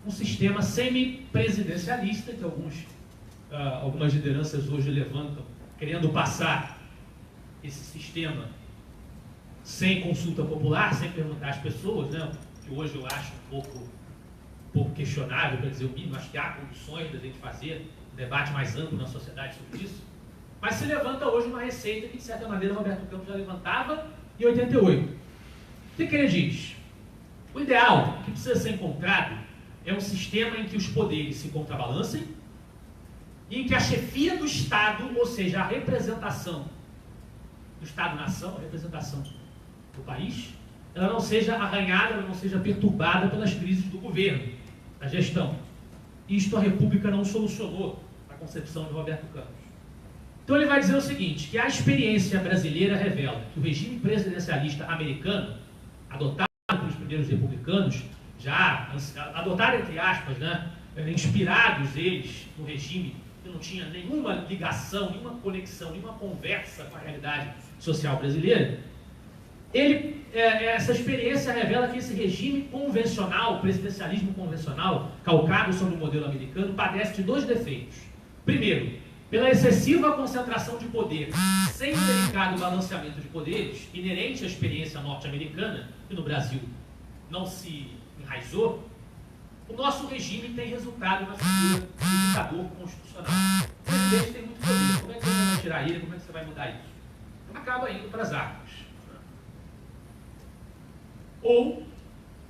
um sistema semi-presidencialista, que algumas lideranças hoje levantam, querendo passar esse sistema sem consulta popular, sem perguntar às pessoas, né? Que hoje eu acho um pouco questionável, para dizer o mínimo. Acho que há condições da gente fazer um debate mais amplo na sociedade sobre isso. Mas se levanta hoje uma receita que, de certa maneira, Roberto Campos já levantava em 88. O que ele diz? O ideal que precisa ser encontrado é um sistema em que os poderes se contrabalancem e em que a chefia do Estado, ou seja, a representação do Estado-nação, a representação do país, ela não seja arranhada, ela não seja perturbada pelas crises do governo, da gestão. Isto a República não solucionou, na concepção de Roberto Campos. Então ele vai dizer o seguinte, que a experiência brasileira revela que o regime presidencialista americano, adotado pelos primeiros republicanos, já adotado entre aspas, né, inspirados eles no regime que não tinha nenhuma ligação, nenhuma conexão, nenhuma conversa com a realidade social brasileira, essa experiência revela que esse regime convencional, o presidencialismo convencional, calcado sobre o modelo americano, padece de 2 defeitos. Primeiro, pela excessiva concentração de poder, sem o delicado balanceamento de poderes, inerente à experiência norte-americana, que no Brasil não se enraizou, o nosso regime tem resultado na figura do ditador constitucional. O presidente tem muito poder. Como é que você vai tirar ele? Como é que você vai mudar isso? Acaba indo para as armas. Ou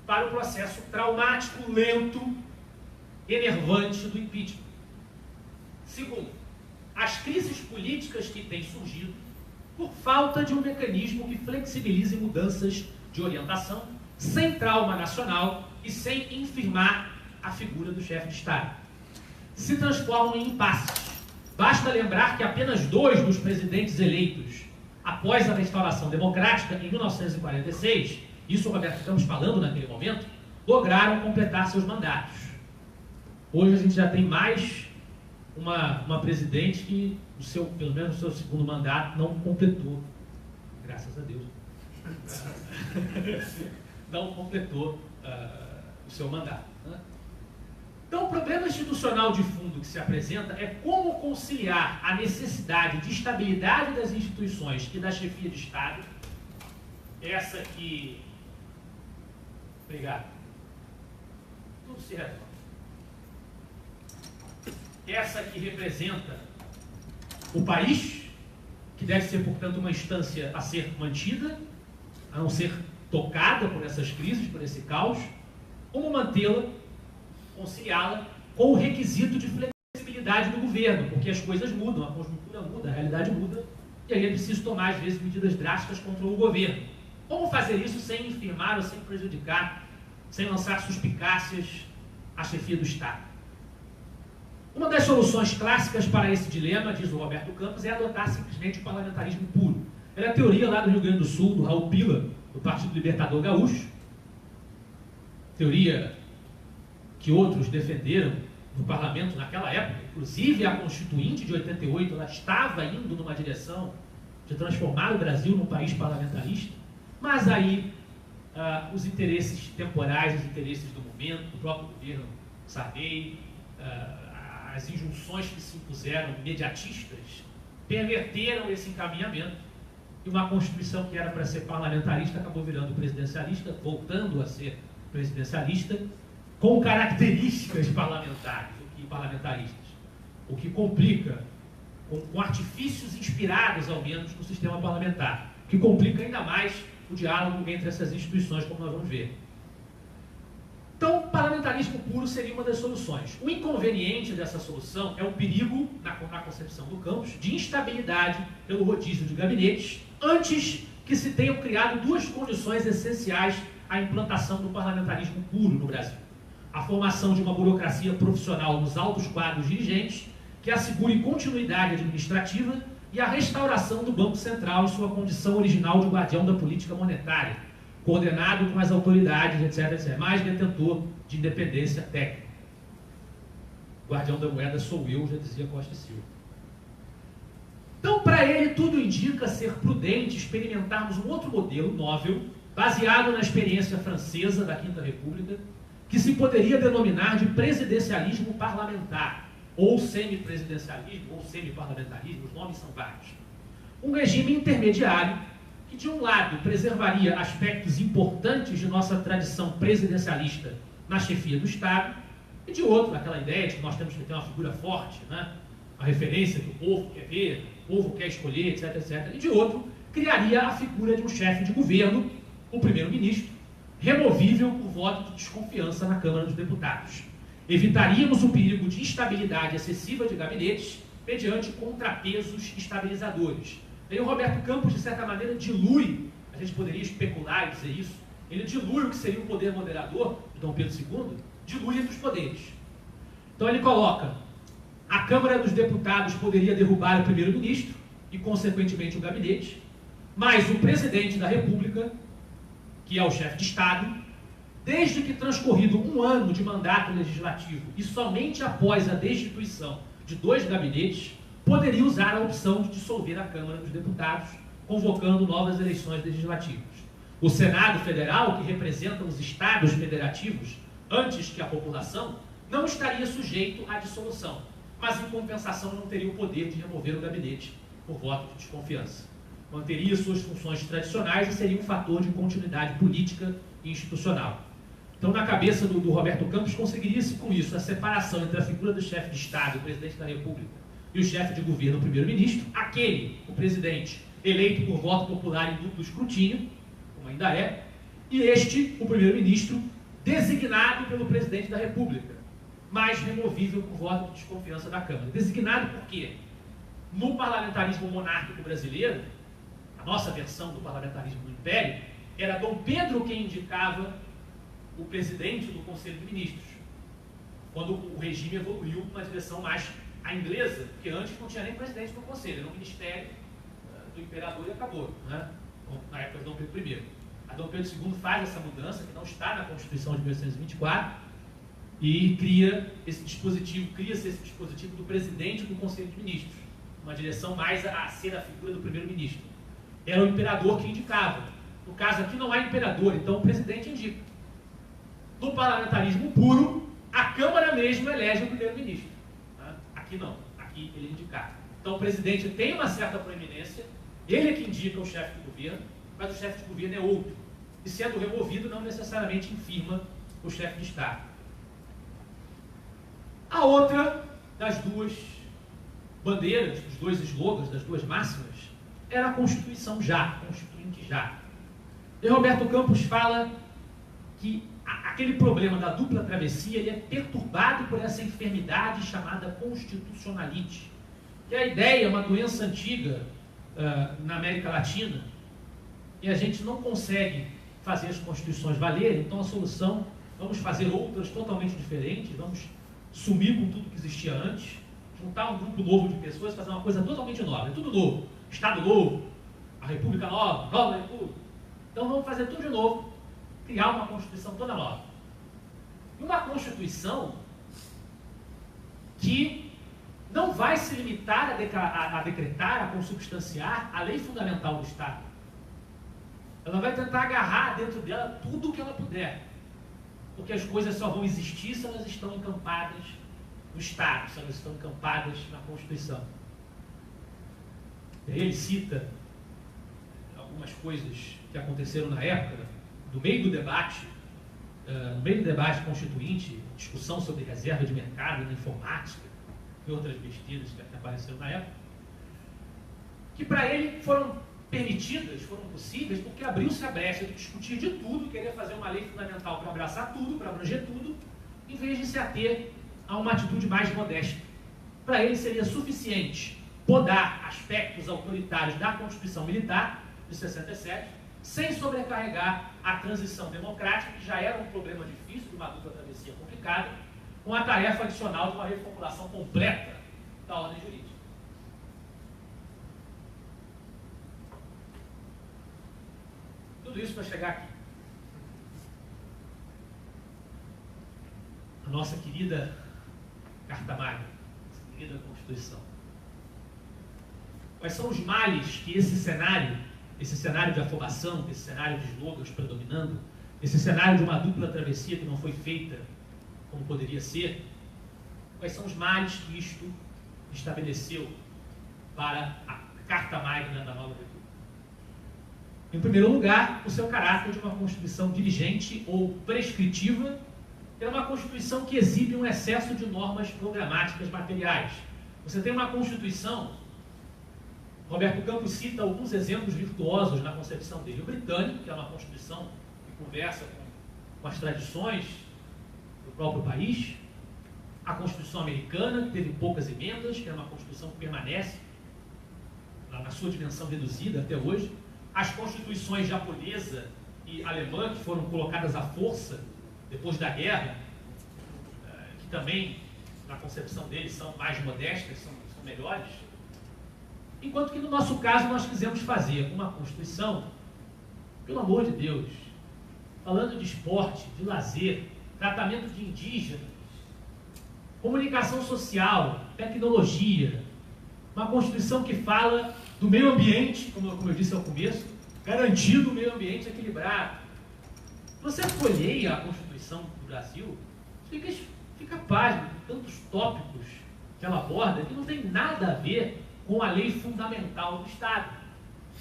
para o processo traumático, lento, enervante do impeachment. Segundo, as crises políticas que têm surgido por falta de um mecanismo que flexibilize mudanças de orientação, sem trauma nacional e sem infirmar a figura do chefe de Estado. Se transformam em impasses. Basta lembrar que apenas 2 dos presidentes eleitos após a restauração democrática, em 1946, isso o Roberto Campos falando naquele momento, lograram completar seus mandatos. Hoje a gente já tem mais uma presidente que, pelo menos o seu segundo mandato, não completou. Graças a Deus. Não completou o seu mandato. Né? Então, o problema institucional de fundo que se apresenta é como conciliar a necessidade de estabilidade das instituições e da chefia de Estado, essa que... Obrigado. Tudo se resolve. Essa que representa o país, que deve ser, portanto, uma instância a ser mantida, a não ser tocada por essas crises, por esse caos, como mantê-la, conciliá-la com o requisito de flexibilidade do governo, porque as coisas mudam, a conjuntura muda, a realidade muda, e aí é preciso tomar, às vezes, medidas drásticas contra o governo. Como fazer isso sem infirmar ou sem prejudicar, sem lançar suspicácias à chefia do Estado? Uma das soluções clássicas para esse dilema, diz o Roberto Campos, é adotar simplesmente o parlamentarismo puro. Era a teoria lá do Rio Grande do Sul, do Raul Pila, do Partido Libertador Gaúcho, teoria que outros defenderam no parlamento naquela época, inclusive a Constituinte de 88, ela estava indo numa direção de transformar o Brasil num país parlamentarista, mas aí os interesses temporais, os interesses do momento, do próprio governo Sarney, as injunções que se impuseram imediatistas, perverteram esse encaminhamento, e uma Constituição que era para ser parlamentarista acabou virando presidencialista, voltando a ser presidencialista, com características parlamentaristas, o que complica, com artifícios inspirados, ao menos, no sistema parlamentar, que complica ainda mais o diálogo entre essas instituições, como nós vamos ver. Então, parlamentarismo puro seria uma das soluções. O inconveniente dessa solução é o perigo, na concepção do Campos, de instabilidade pelo rodízio de gabinetes, antes que se tenham criado duas condições essenciais à implantação do parlamentarismo puro no Brasil: a formação de uma burocracia profissional nos altos quadros dirigentes, que assegure continuidade administrativa, e a restauração do Banco Central em sua condição original de guardião da política monetária, coordenado com as autoridades, etc., mais detentor de independência técnica. Guardião da moeda sou eu, já dizia Costa e Silva. Então, para ele, tudo indica ser prudente experimentarmos um outro modelo novel, baseado na experiência francesa da Quinta República, que se poderia denominar de presidencialismo parlamentar, ou semipresidencialismo, ou semiparlamentarismo, os nomes são vários. Um regime intermediário que, de um lado, preservaria aspectos importantes de nossa tradição presidencialista na chefia do Estado, e de outro, aquela ideia de que nós temos que ter uma figura forte, né? A referência que o povo quer ver, o povo quer escolher, etc., etc. E de outro, criaria a figura de um chefe de governo, o primeiro-ministro, removível por voto de desconfiança na Câmara dos Deputados. Evitaríamos o perigo de instabilidade excessiva de gabinetes mediante contrapesos estabilizadores. Aí o Roberto Campos, de certa maneira, dilui, a gente poderia especular e dizer isso, ele dilui o que seria o poder moderador de Dom Pedro II, dilui entre os poderes. Então ele coloca: a Câmara dos Deputados poderia derrubar o primeiro-ministro e, consequentemente, o gabinete, mas o presidente da República, que é o chefe de Estado, desde que transcorrido um ano de mandato legislativo e somente após a destituição de 2 gabinetes, poderia usar a opção de dissolver a Câmara dos Deputados, convocando novas eleições legislativas. O Senado Federal, que representa os estados federativos antes que a população, não estaria sujeito à dissolução, mas em compensação não teria o poder de remover o gabinete por voto de desconfiança. Manteria suas funções tradicionais e seria um fator de continuidade política e institucional. Então, na cabeça do Roberto Campos, conseguiria-se com isso a separação entre a figura do chefe de Estado, o presidente da República, e o chefe de governo, o primeiro-ministro, aquele, o presidente, eleito por voto popular em duplo escrutínio, como ainda é, e este, o primeiro-ministro, designado pelo presidente da República, mas removível por voto de desconfiança da Câmara. Designado por quê? No parlamentarismo monárquico brasileiro, a nossa versão do parlamentarismo do Império, era Dom Pedro quem indicava o presidente do Conselho de Ministros, quando o regime evoluiu para uma direção mais a inglesa, porque antes não tinha nem presidente do Conselho, era um ministério do imperador e acabou, né? Na época de Dom Pedro I. A Dom Pedro II faz essa mudança, que não está na Constituição de 1824, e cria-se esse dispositivo do presidente do Conselho de Ministros, uma direção mais a ser a figura do primeiro-ministro. Era o imperador que indicava. No caso aqui não há imperador, então o presidente indica. No parlamentarismo puro, a Câmara mesmo elege o primeiro-ministro. Né? Aqui não, aqui ele indica. Então o presidente tem uma certa proeminência, ele é que indica o chefe de governo, mas o chefe de governo é outro. E sendo removido, não necessariamente infirma o chefe de Estado. A outra das duas bandeiras, dos dois slogans, das duas máximas, era a Constituição já, Constituinte já. E Roberto Campos fala que aquele problema da dupla travessia ele é perturbado por essa enfermidade chamada constitucionalite, que a ideia é uma doença antiga na América Latina, e a gente não consegue fazer as constituições valerem, então a solução, vamos fazer outras totalmente diferentes, vamos sumir com tudo que existia antes, juntar um grupo novo de pessoas e fazer uma coisa totalmente nova, é tudo novo, Estado novo, a República nova, nova República. Então vamos fazer tudo de novo, criar uma Constituição toda nova. E uma Constituição que não vai se limitar a decretar, a consubstanciar a lei fundamental do Estado. Ela vai tentar agarrar dentro dela tudo o que ela puder, porque as coisas só vão existir se elas estão encampadas no Estado, se elas estão encampadas na Constituição. E aí ele cita algumas coisas que aconteceram na época, no meio do debate constituinte, discussão sobre reserva de mercado na informática e outras besteiras que apareceram na época, que para ele foram permitidas, foram possíveis, porque abriu-se a brecha de discutir de tudo, querer fazer uma lei fundamental para abraçar tudo, para abranger tudo, em vez de se ater a uma atitude mais modesta. Para ele seria suficiente podar aspectos autoritários da Constituição Militar de 67, sem sobrecarregar a transição democrática, que já era um problema difícil, de uma dupla travessia complicada, com a tarefa adicional de uma reformulação completa da ordem jurídica. Tudo isso para chegar aqui. A nossa querida Carta Magna, nossa querida Constituição. Quais são os males que esse cenário de afobação, esse cenário de slogans predominando, esse cenário de uma dupla travessia que não foi feita como poderia ser, quais são os males que isto estabeleceu para a Carta Magna da Nova República? Em primeiro lugar, o seu caráter de uma Constituição dirigente ou prescritiva é uma Constituição que exibe um excesso de normas programáticas materiais. Você tem uma Constituição, Roberto Campos cita alguns exemplos virtuosos na concepção dele. O britânico, que é uma Constituição que conversa com as tradições do próprio país. A Constituição americana, que teve poucas emendas, que é uma Constituição que permanece na sua dimensão reduzida até hoje. As Constituições japonesa e alemã, que foram colocadas à força depois da guerra, que também, na concepção deles, são mais modestas, são melhores. Enquanto que, no nosso caso, nós quisemos fazer uma Constituição, pelo amor de Deus, falando de esporte, de lazer, tratamento de indígenas, comunicação social, tecnologia, uma Constituição que fala do meio ambiente, como eu disse ao começo, garantindo o meio ambiente equilibrado. Você folheia a Constituição do Brasil, fica pasmo com tantos tópicos que ela aborda que não tem nada a ver com a lei fundamental do Estado.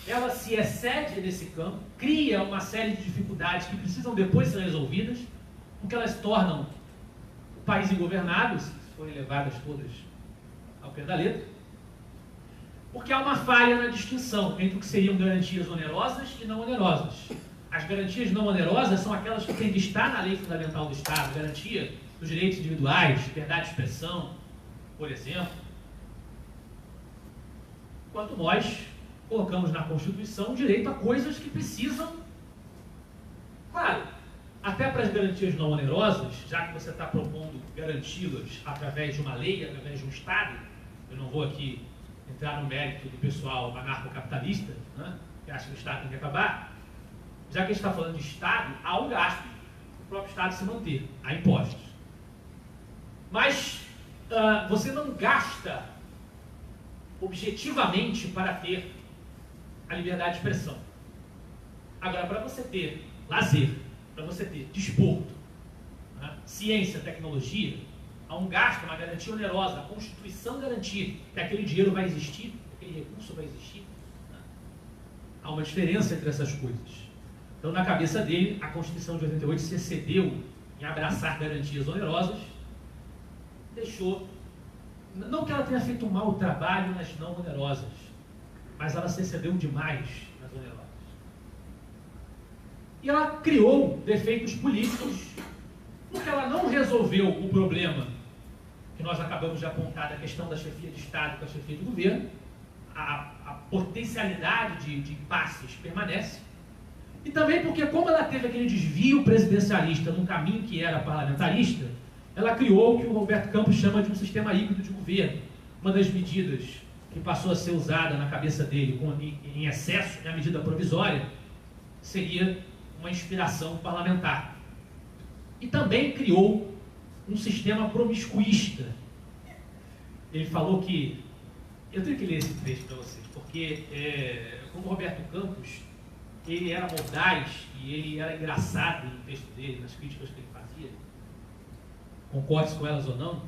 Ela se excede nesse campo, cria uma série de dificuldades que precisam depois ser resolvidas, porque elas tornam o país ingovernável, se forem levadas todas ao pé da letra, porque há uma falha na distinção entre o que seriam garantias onerosas e não onerosas. As garantias não onerosas são aquelas que têm que estar na lei fundamental do Estado, garantia dos direitos individuais, liberdade de expressão, por exemplo. Enquanto nós colocamos na Constituição o direito a coisas que precisam, claro, até para as garantias não onerosas, já que você está propondo garanti-las através de uma lei, através de um Estado, eu não vou aqui entrar no mérito do pessoal anarcocapitalista, né, que acha que o Estado tem que acabar. Já que a gente está falando de Estado, há um gasto para o próprio Estado se manter, há impostos. Mas você não gasta objetivamente para ter a liberdade de expressão. Agora, para você ter lazer, para você ter desporto, né, ciência, tecnologia, há um gasto, uma garantia onerosa, a Constituição garantir que aquele dinheiro vai existir, que aquele recurso vai existir. Né? Há uma diferença entre essas coisas. Então, na cabeça dele, a Constituição de 88 se excedeu em abraçar garantias onerosas, deixou, não que ela tenha feito um mau trabalho nas não onerosas, mas ela se excedeu demais nas onerosas. E ela criou defeitos políticos, porque ela não resolveu o problema que nós acabamos de apontar da questão da chefia de Estado com a chefia de governo. A potencialidade de impasses permanece. E também porque, como ela teve aquele desvio presidencialista num caminho que era parlamentarista, ela criou o que o Roberto Campos chama de um sistema híbrido de governo. Uma das medidas que passou a ser usada na cabeça dele em excesso, na medida provisória, seria uma inspiração parlamentar. E também criou um sistema promiscuísta, ele falou que... Eu tenho que ler esse trecho para vocês, porque, como Roberto Campos, ele era mordaz e ele era engraçado no texto dele, nas críticas que ele fazia, concorde com elas ou não,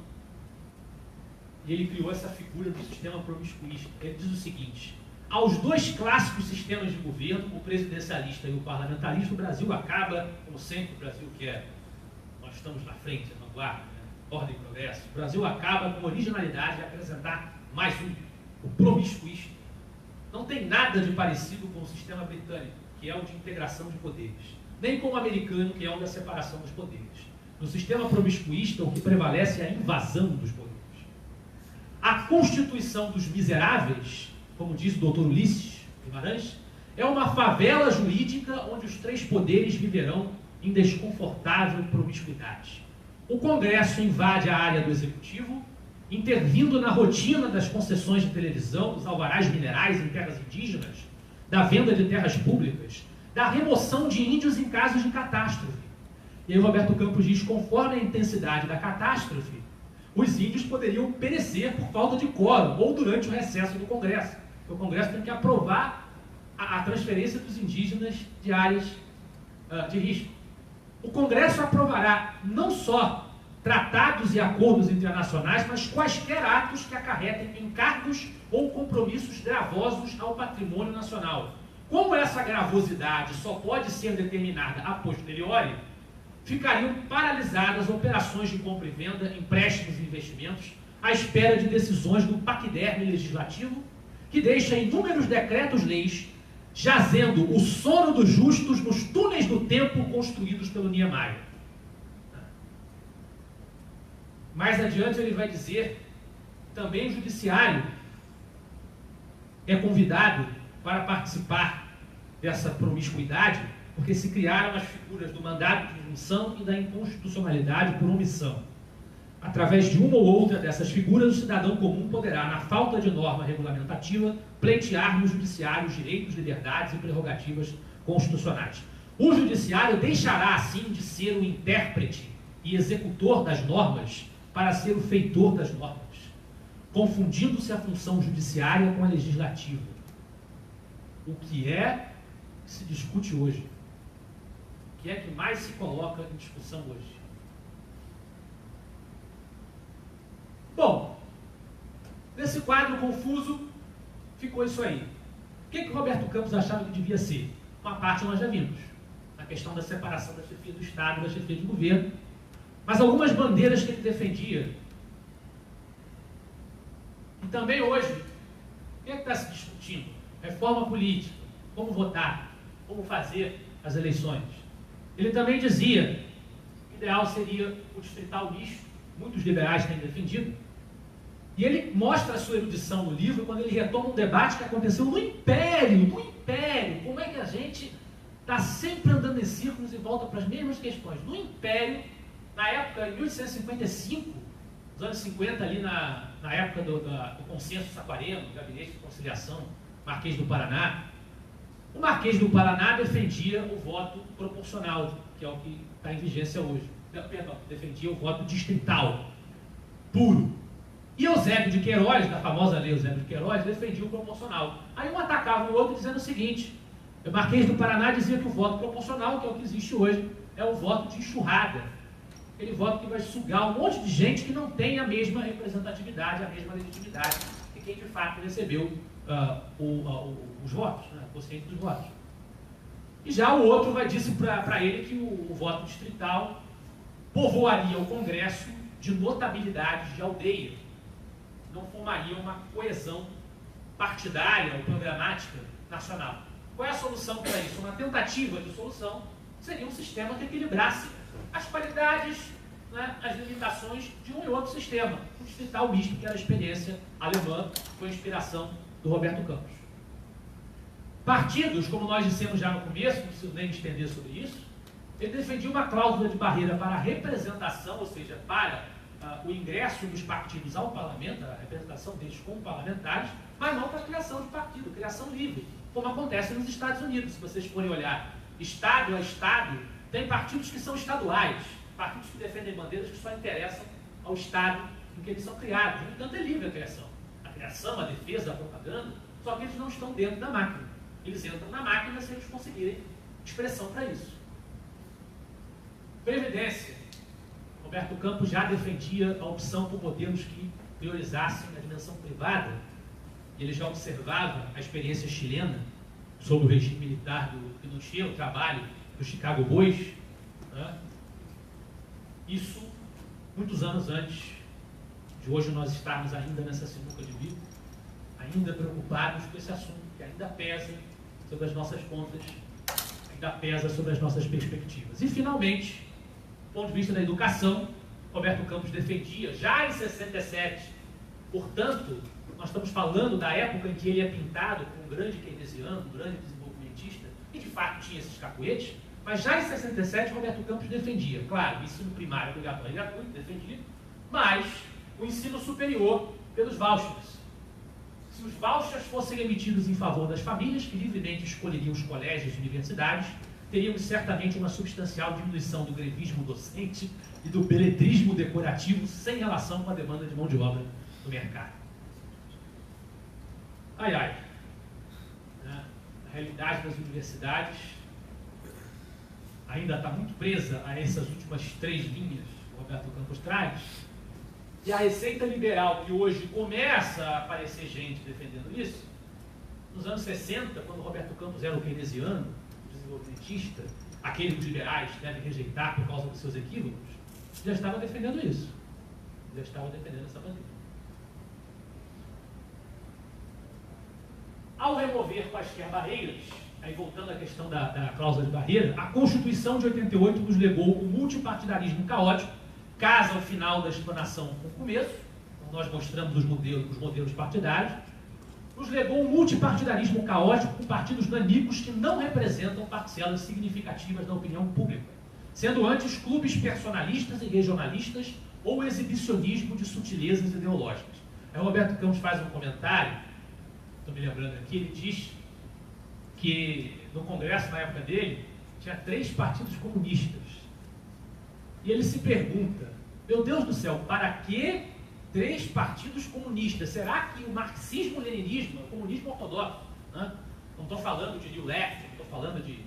e ele criou essa figura do sistema promiscuísta. Ele diz o seguinte: aos dois clássicos sistemas de governo, o presidencialista e o parlamentarista, o Brasil acaba, como sempre, o Brasil que nós estamos na frente, na vanguarda, né? Ordem e progresso, o Brasil acaba com originalidade de apresentar mais o promiscuísta. Não tem nada de parecido com o sistema britânico, que é o de integração de poderes, nem com o americano, que é o da separação dos poderes. No sistema promiscuísta, o que prevalece é a invasão dos poderes. A constituição dos miseráveis, como diz o doutor Ulisses Guimarães, é uma favela jurídica onde os três poderes viverão em desconfortável promiscuidade. O Congresso invade a área do Executivo, intervindo na rotina das concessões de televisão, dos alvarás minerais em terras indígenas, da venda de terras públicas, da remoção de índios em casos de catástrofe. E aí o Roberto Campos diz: conforme a intensidade da catástrofe, os índios poderiam perecer por falta de quórum ou durante o recesso do Congresso. O Congresso tem que aprovar a transferência dos indígenas de áreas de risco. O Congresso aprovará não só tratados e acordos internacionais, mas quaisquer atos que acarretem encargos ou compromissos gravosos ao patrimônio nacional. Como essa gravosidade só pode ser determinada a posteriori, ficariam paralisadas operações de compra e venda, empréstimos e investimentos, à espera de decisões do paquiderme legislativo, que deixa inúmeros decretos-leis jazendo o sono dos justos nos túneis do tempo construídos pelo Niemeyer. Mais adiante ele vai dizer: também o judiciário é convidado para participar dessa promiscuidade, porque se criaram as figuras do mandado de injunção e da inconstitucionalidade por omissão. Através de uma ou outra dessas figuras, o cidadão comum poderá, na falta de norma regulamentativa, pleitear no judiciário os direitos, liberdades e prerrogativas constitucionais. O judiciário deixará, assim, de ser o intérprete e executor das normas para ser o feitor das normas, confundindo-se a função judiciária com a legislativa. O que se discute hoje? O que é que mais se coloca em discussão hoje? Bom, nesse quadro confuso ficou isso aí. O que Roberto Campos achava que devia ser? Uma parte nós já vimos, a questão da separação da chefia do Estado e da chefia de governo, mas algumas bandeiras que ele defendia. E também hoje, o que está se discutindo? Reforma política, como votar, como fazer as eleições. Ele também dizia que o ideal seria o distrital misto, muitos liberais têm defendido, e ele mostra a sua erudição no livro quando ele retoma um debate que aconteceu no Império, como é que a gente está sempre andando em círculos e volta para as mesmas questões. No Império, na época, em 1855, nos anos 50, ali na época do consenso saquareno, Gabinete de Conciliação, Marquês do Paraná, o Marquês do Paraná defendia o voto proporcional, que é o que está em vigência hoje. Perdão, defendia o voto distrital, puro. E Eusébio de Queiroz, da famosa lei Eusébio de Queiroz, defendia o proporcional. Aí um atacava o outro dizendo o seguinte: o Marquês do Paraná dizia que o voto proporcional, que é o que existe hoje, é o voto de enxurrada. Aquele voto que vai sugar um monte de gente que não tem a mesma representatividade, a mesma legitimidade que quem de fato recebeu os votos, né, o quociente dos votos. E já o outro disse para ele que o voto distrital povoaria o Congresso de notabilidades de aldeia, não formaria uma coesão partidária ou programática nacional. Qual é a solução para isso? Uma tentativa de solução seria um sistema que equilibrasse as qualidades, né, as limitações de um e outro sistema. O distrital misto, que era a experiência alemã, foi a inspiração do Roberto Campos. Partidos, como nós dissemos já no começo, não preciso nem me estender sobre isso, ele defendia uma cláusula de barreira para a representação, ou seja, para o ingresso dos partidos ao parlamento, a representação deles como parlamentares, mas não para a criação de partido, criação livre, como acontece nos Estados Unidos. Se vocês forem olhar estado a estado, tem partidos que são estaduais, partidos que defendem bandeiras que só interessam ao estado em que eles são criados. No entanto, é livre a criação. A criação, a defesa, a propaganda, só que eles não estão dentro da máquina. Eles entram na máquina se eles conseguirem expressão para isso. Previdência. Roberto Campos já defendia a opção por modelos que priorizassem a dimensão privada. Ele já observava a experiência chilena sobre o regime militar do Pinochet, o trabalho do Chicago Boys. Né? Isso muitos anos antes de hoje nós estarmos ainda nessa sinuca de bico, ainda preocupados com esse assunto, que ainda pesa sobre as nossas contas, ainda pesa sobre as nossas perspectivas. E, finalmente, do ponto de vista da educação, Roberto Campos defendia, já em 67, portanto, nós estamos falando da época em que ele é pintado como um grande keynesiano, um grande desenvolvimentista, e de fato tinha esses cacuetes, mas já em 67 Roberto Campos defendia, claro, o ensino primário obrigatório e gratuito, defendia, mas o ensino superior pelos vouchers. Se os vouchers fossem emitidos em favor das famílias, que livremente escolheriam os colégios e universidades, teríamos certamente uma substancial diminuição do grevismo docente e do beletrismo decorativo sem relação com a demanda de mão de obra do mercado. Ai, ai. A realidade das universidades ainda está muito presa a essas últimas 3 linhas que o Roberto Campos traz. E a receita liberal, que hoje começa a aparecer gente defendendo isso, nos anos 60, quando o Roberto Campos era o keynesiano, o desenvolvimentista, aquele que os liberais devem rejeitar por causa dos seus equívocos, já estava defendendo isso. Já estava defendendo essa bandeira. Ao remover quaisquer barreiras, aí voltando à questão da cláusula de barreira, a Constituição de 88 nos legou o multipartidarismo caótico, casa ao final da explanação com o começo, então nós mostramos os modelos partidários, nos legou um multipartidarismo caótico com partidos nanicos que não representam parcelas significativas da opinião pública, sendo antes clubes personalistas e regionalistas ou exibicionismo de sutilezas ideológicas. Aí o Roberto Campos faz um comentário, estou me lembrando aqui, ele diz que no Congresso, na época dele, tinha 3 partidos comunistas. E ele se pergunta, meu Deus do céu, para que 3 partidos comunistas? Será que o marxismo-leninismo, o comunismo ortodoxo, né? Não estou falando de New Left, não estou falando de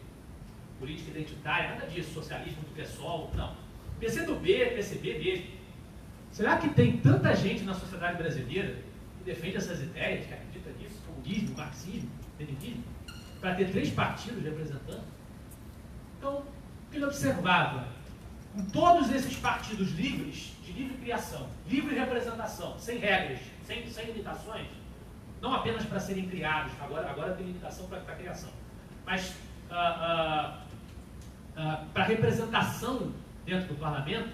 política identitária, nada disso, socialismo do PSOL, não. PCdoB, PCB mesmo. Será que tem tanta gente na sociedade brasileira que defende essas ideias, que acredita nisso, comunismo, marxismo, leninismo, para ter 3 partidos representando? Então, ele observava, com todos esses partidos livres, de livre criação, livre representação, sem regras, sem limitações, não apenas para serem criados, agora tem limitação para a criação, mas para representação dentro do parlamento,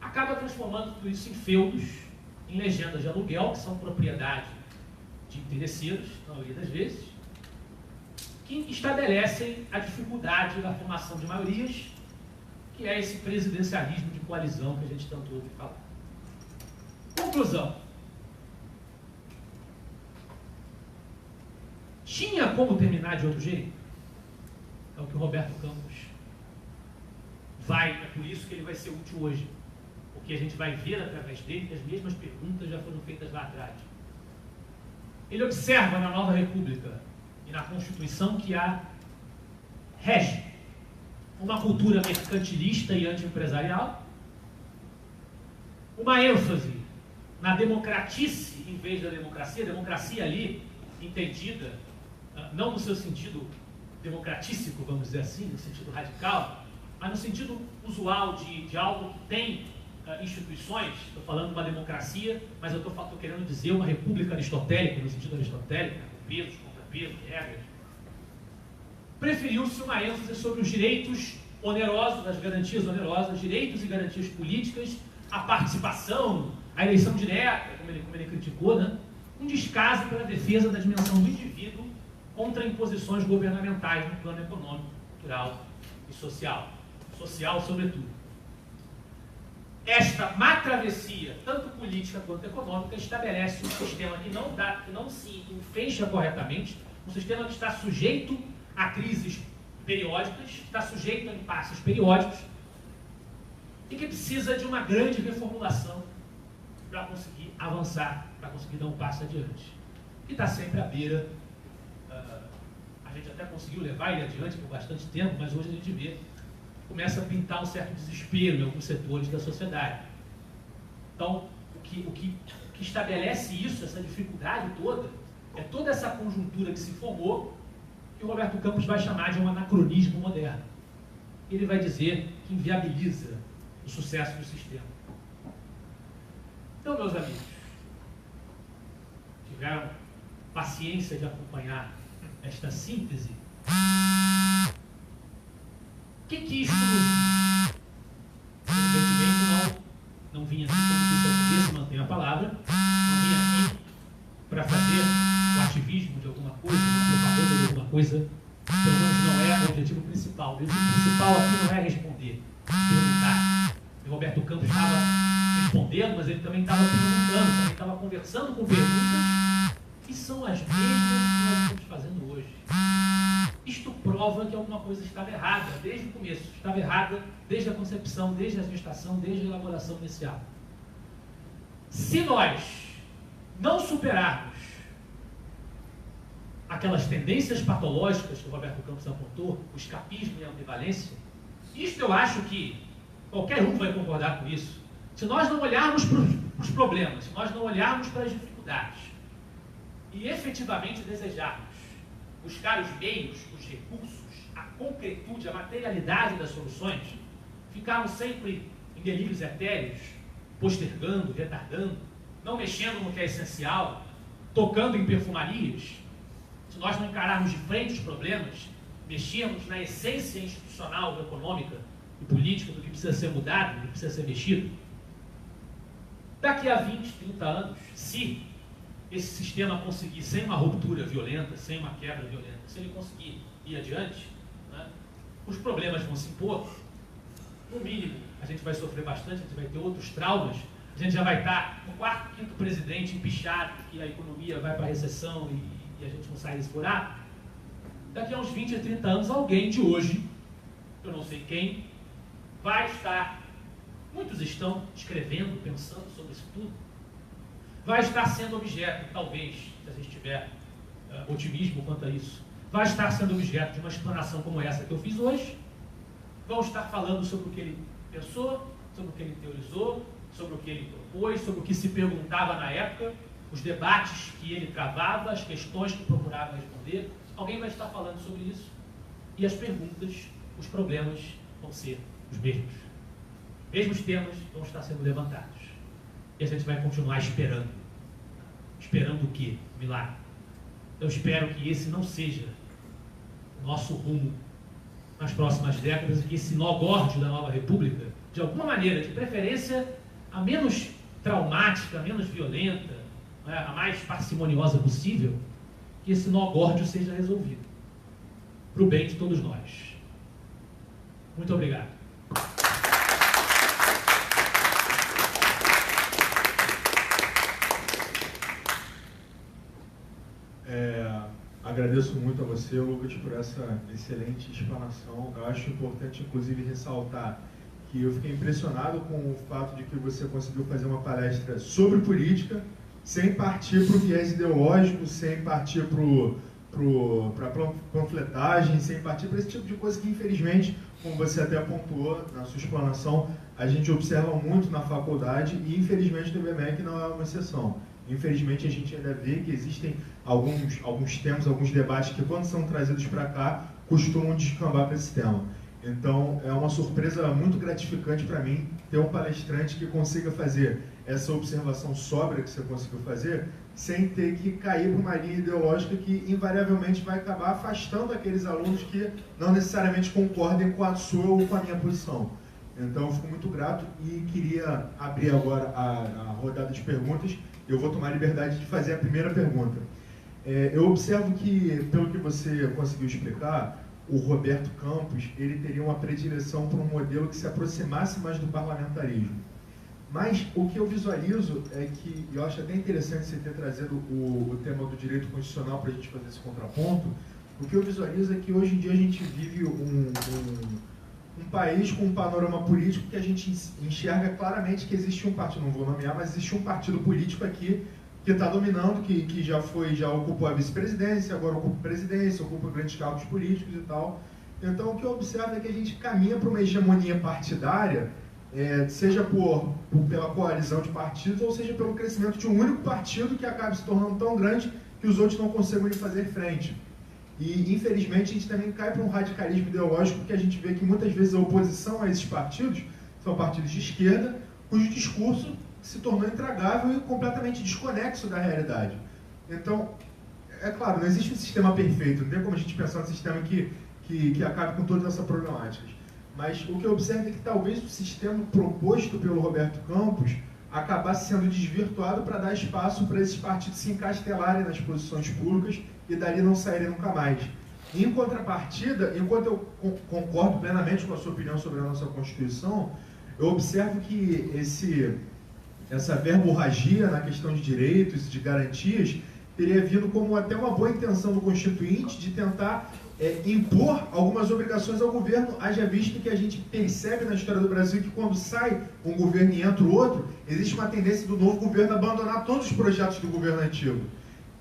acaba transformando tudo isso em feudos, em legendas de aluguel, que são propriedade de interesseiros, na maioria das vezes, que estabelecem a dificuldade da formação de maiorias, que é esse presidencialismo de coalizão que a gente tanto ouve falar. Conclusão. Tinha como terminar de outro jeito? É o que o Roberto Campos é por isso que ele vai ser útil hoje. Porque a gente vai ver através dele que as mesmas perguntas já foram feitas lá atrás. Ele observa na Nova República e na Constituição que há rege uma cultura mercantilista e anti-empresarial, uma ênfase na democratice em vez da democracia ali entendida, não no seu sentido democratístico, vamos dizer assim, no sentido radical, mas no sentido usual de algo que tem instituições. Estou falando de uma democracia, mas eu estou querendo dizer uma república aristotélica, no sentido aristotélico, com pesos, contrapesos, regras. Preferiu-se uma ênfase sobre os direitos onerosos, as garantias onerosas, direitos e garantias políticas, a participação, a eleição direta, como ele criticou, né? Um descaso pela defesa da dimensão do indivíduo contra imposições governamentais no plano econômico, cultural e social. Social, sobretudo. Esta má travessia, tanto política quanto econômica, estabelece um sistema que não se enfeixa corretamente, um sistema que está sujeito a crises periódicas, está sujeito a impasses periódicos e que precisa de uma grande reformulação para avançar, para conseguir dar um passo adiante. E está sempre à beira, a gente até conseguiu levar ele adiante por bastante tempo, mas hoje a gente vê, começa a pintar um certo desespero em alguns setores da sociedade. Então, o que estabelece isso, essa dificuldade toda, é toda essa conjuntura que se formou, que o Roberto Campos vai chamar de um anacronismo moderno. Ele vai dizer que inviabiliza o sucesso do sistema. Então, meus amigos, tiveram paciência de acompanhar esta síntese. O que isto nos diz? Evidentemente, não vim aqui, como disse ao começo, mantenho a palavra, não vim aqui para fazer o ativismo de alguma coisa, uma propaganda de alguma coisa, pelo menos não é o objetivo principal. O objetivo principal aqui não é responder, perguntar. O Roberto Campos estava respondendo, mas ele também estava perguntando, também estava conversando com perguntas que são as mesmas que nós estamos fazendo hoje. Isto prova que alguma coisa estava errada desde o começo, estava errada desde a concepção, desde a gestação, desde a elaboração inicial. Se nós não superarmos aquelas tendências patológicas que o Roberto Campos apontou, o escapismo e a ambivalência, isto eu acho que qualquer um vai concordar com isso. Se nós não olharmos para os problemas, se nós não olharmos para as dificuldades e efetivamente desejarmos buscar os meios, os recursos, a concretude, a materialidade das soluções, ficarmos sempre em delírios etéreos, postergando, retardando, não mexendo no que é essencial, tocando em perfumarias. Se nós não encararmos de frente os problemas, mexermos na essência institucional, econômica e política do que precisa ser mudado, do que precisa ser mexido, daqui a 20, 30 anos, se esse sistema conseguir, sem uma ruptura violenta, sem uma quebra violenta, se ele conseguir ir adiante, né, os problemas vão se impor. No mínimo, a gente vai sofrer bastante, a gente vai ter outros traumas, a gente já vai estar no quarto, quinto presidente empichado, que a economia vai para a recessão e a gente não sai desse buraco. Daqui a uns 20 a 30 anos, alguém de hoje, eu não sei quem, vai estar, muitos estão escrevendo, pensando sobre isso tudo, vai estar sendo objeto, talvez, se a gente tiver otimismo quanto a isso, vai estar sendo objeto de uma explanação como essa que eu fiz hoje. Vão estar falando sobre o que ele pensou, sobre o que ele teorizou, sobre o que ele propôs, sobre o que se perguntava na época, os debates que ele travava, as questões que procurava responder. Alguém vai estar falando sobre isso e as perguntas, os problemas vão ser os mesmos. Mesmos temas vão estar sendo levantados. E a gente vai continuar esperando. Esperando o quê? Milagre. Eu espero que esse não seja o nosso rumo nas próximas décadas e que esse nó górdio da nova república, de alguma maneira, de preferência a menos traumática, a menos violenta, né, a mais parcimoniosa possível, que esse nó górdio seja resolvido. Para o bem de todos nós. Muito obrigado. Agradeço muito a você, Lucas, por essa excelente explanação. Eu acho importante, inclusive, ressaltar que eu fiquei impressionado com o fato de que você conseguiu fazer uma palestra sobre política, sem partir para o viés ideológico, sem partir para a panfletagem, sem partir para esse tipo de coisa que, infelizmente, como você até pontuou na sua explanação, a gente observa muito na faculdade e, infelizmente, no IBMEC não é uma exceção. Infelizmente, a gente ainda vê que existem alguns temas, alguns debates que, quando são trazidos para cá, costumam descambar para esse tema. Então, é uma surpresa muito gratificante para mim ter um palestrante que consiga fazer essa observação sóbria que você conseguiu fazer, sem ter que cair para uma linha ideológica que, invariavelmente, vai acabar afastando aqueles alunos que não necessariamente concordem com a sua ou com a minha posição. Então, eu fico muito grato e queria abrir agora a rodada de perguntas. Eu vou tomar a liberdade de fazer a primeira pergunta. Eu observo que, pelo que você conseguiu explicar, o Roberto Campos ele teria uma predileção para um modelo que se aproximasse mais do parlamentarismo. Mas o que eu visualizo é que, eu acho até interessante você ter trazido o tema do direito constitucional para a gente fazer esse contraponto, o que eu visualizo é que hoje em dia a gente vive um país com um panorama político que a gente enxerga claramente que existe um partido, não vou nomear, mas existe um partido político aqui que está dominando, que já ocupou a vice-presidência, agora ocupa a presidência, ocupa grandes cargos políticos e tal. Então, o que eu observo é que a gente caminha para uma hegemonia partidária, seja pela coalizão de partidos, ou seja pelo crescimento de um único partido que acabe se tornando tão grande que os outros não conseguem lhe fazer frente. E, infelizmente, a gente também cai para um radicalismo ideológico que a gente vê que muitas vezes a oposição a esses partidos são partidos de esquerda, cujo discurso se tornou intragável e completamente desconexo da realidade. Então, é claro, não existe um sistema perfeito, não tem como a gente pensar num sistema que acabe com todas essas problemáticas. Mas o que eu observo é que talvez o sistema proposto pelo Roberto Campos acabasse sendo desvirtuado para dar espaço para esses partidos se encastelarem nas posições públicas e dali não saírem nunca mais. Em contrapartida, enquanto eu concordo plenamente com a sua opinião sobre a nossa Constituição, eu observo que essa verborragia na questão de direitos e de garantias teria vindo como até uma boa intenção do Constituinte de tentar impor algumas obrigações ao governo, haja visto que a gente percebe na história do Brasil que quando sai um governo e entra o outro, existe uma tendência do novo governo abandonar todos os projetos do governo antigo.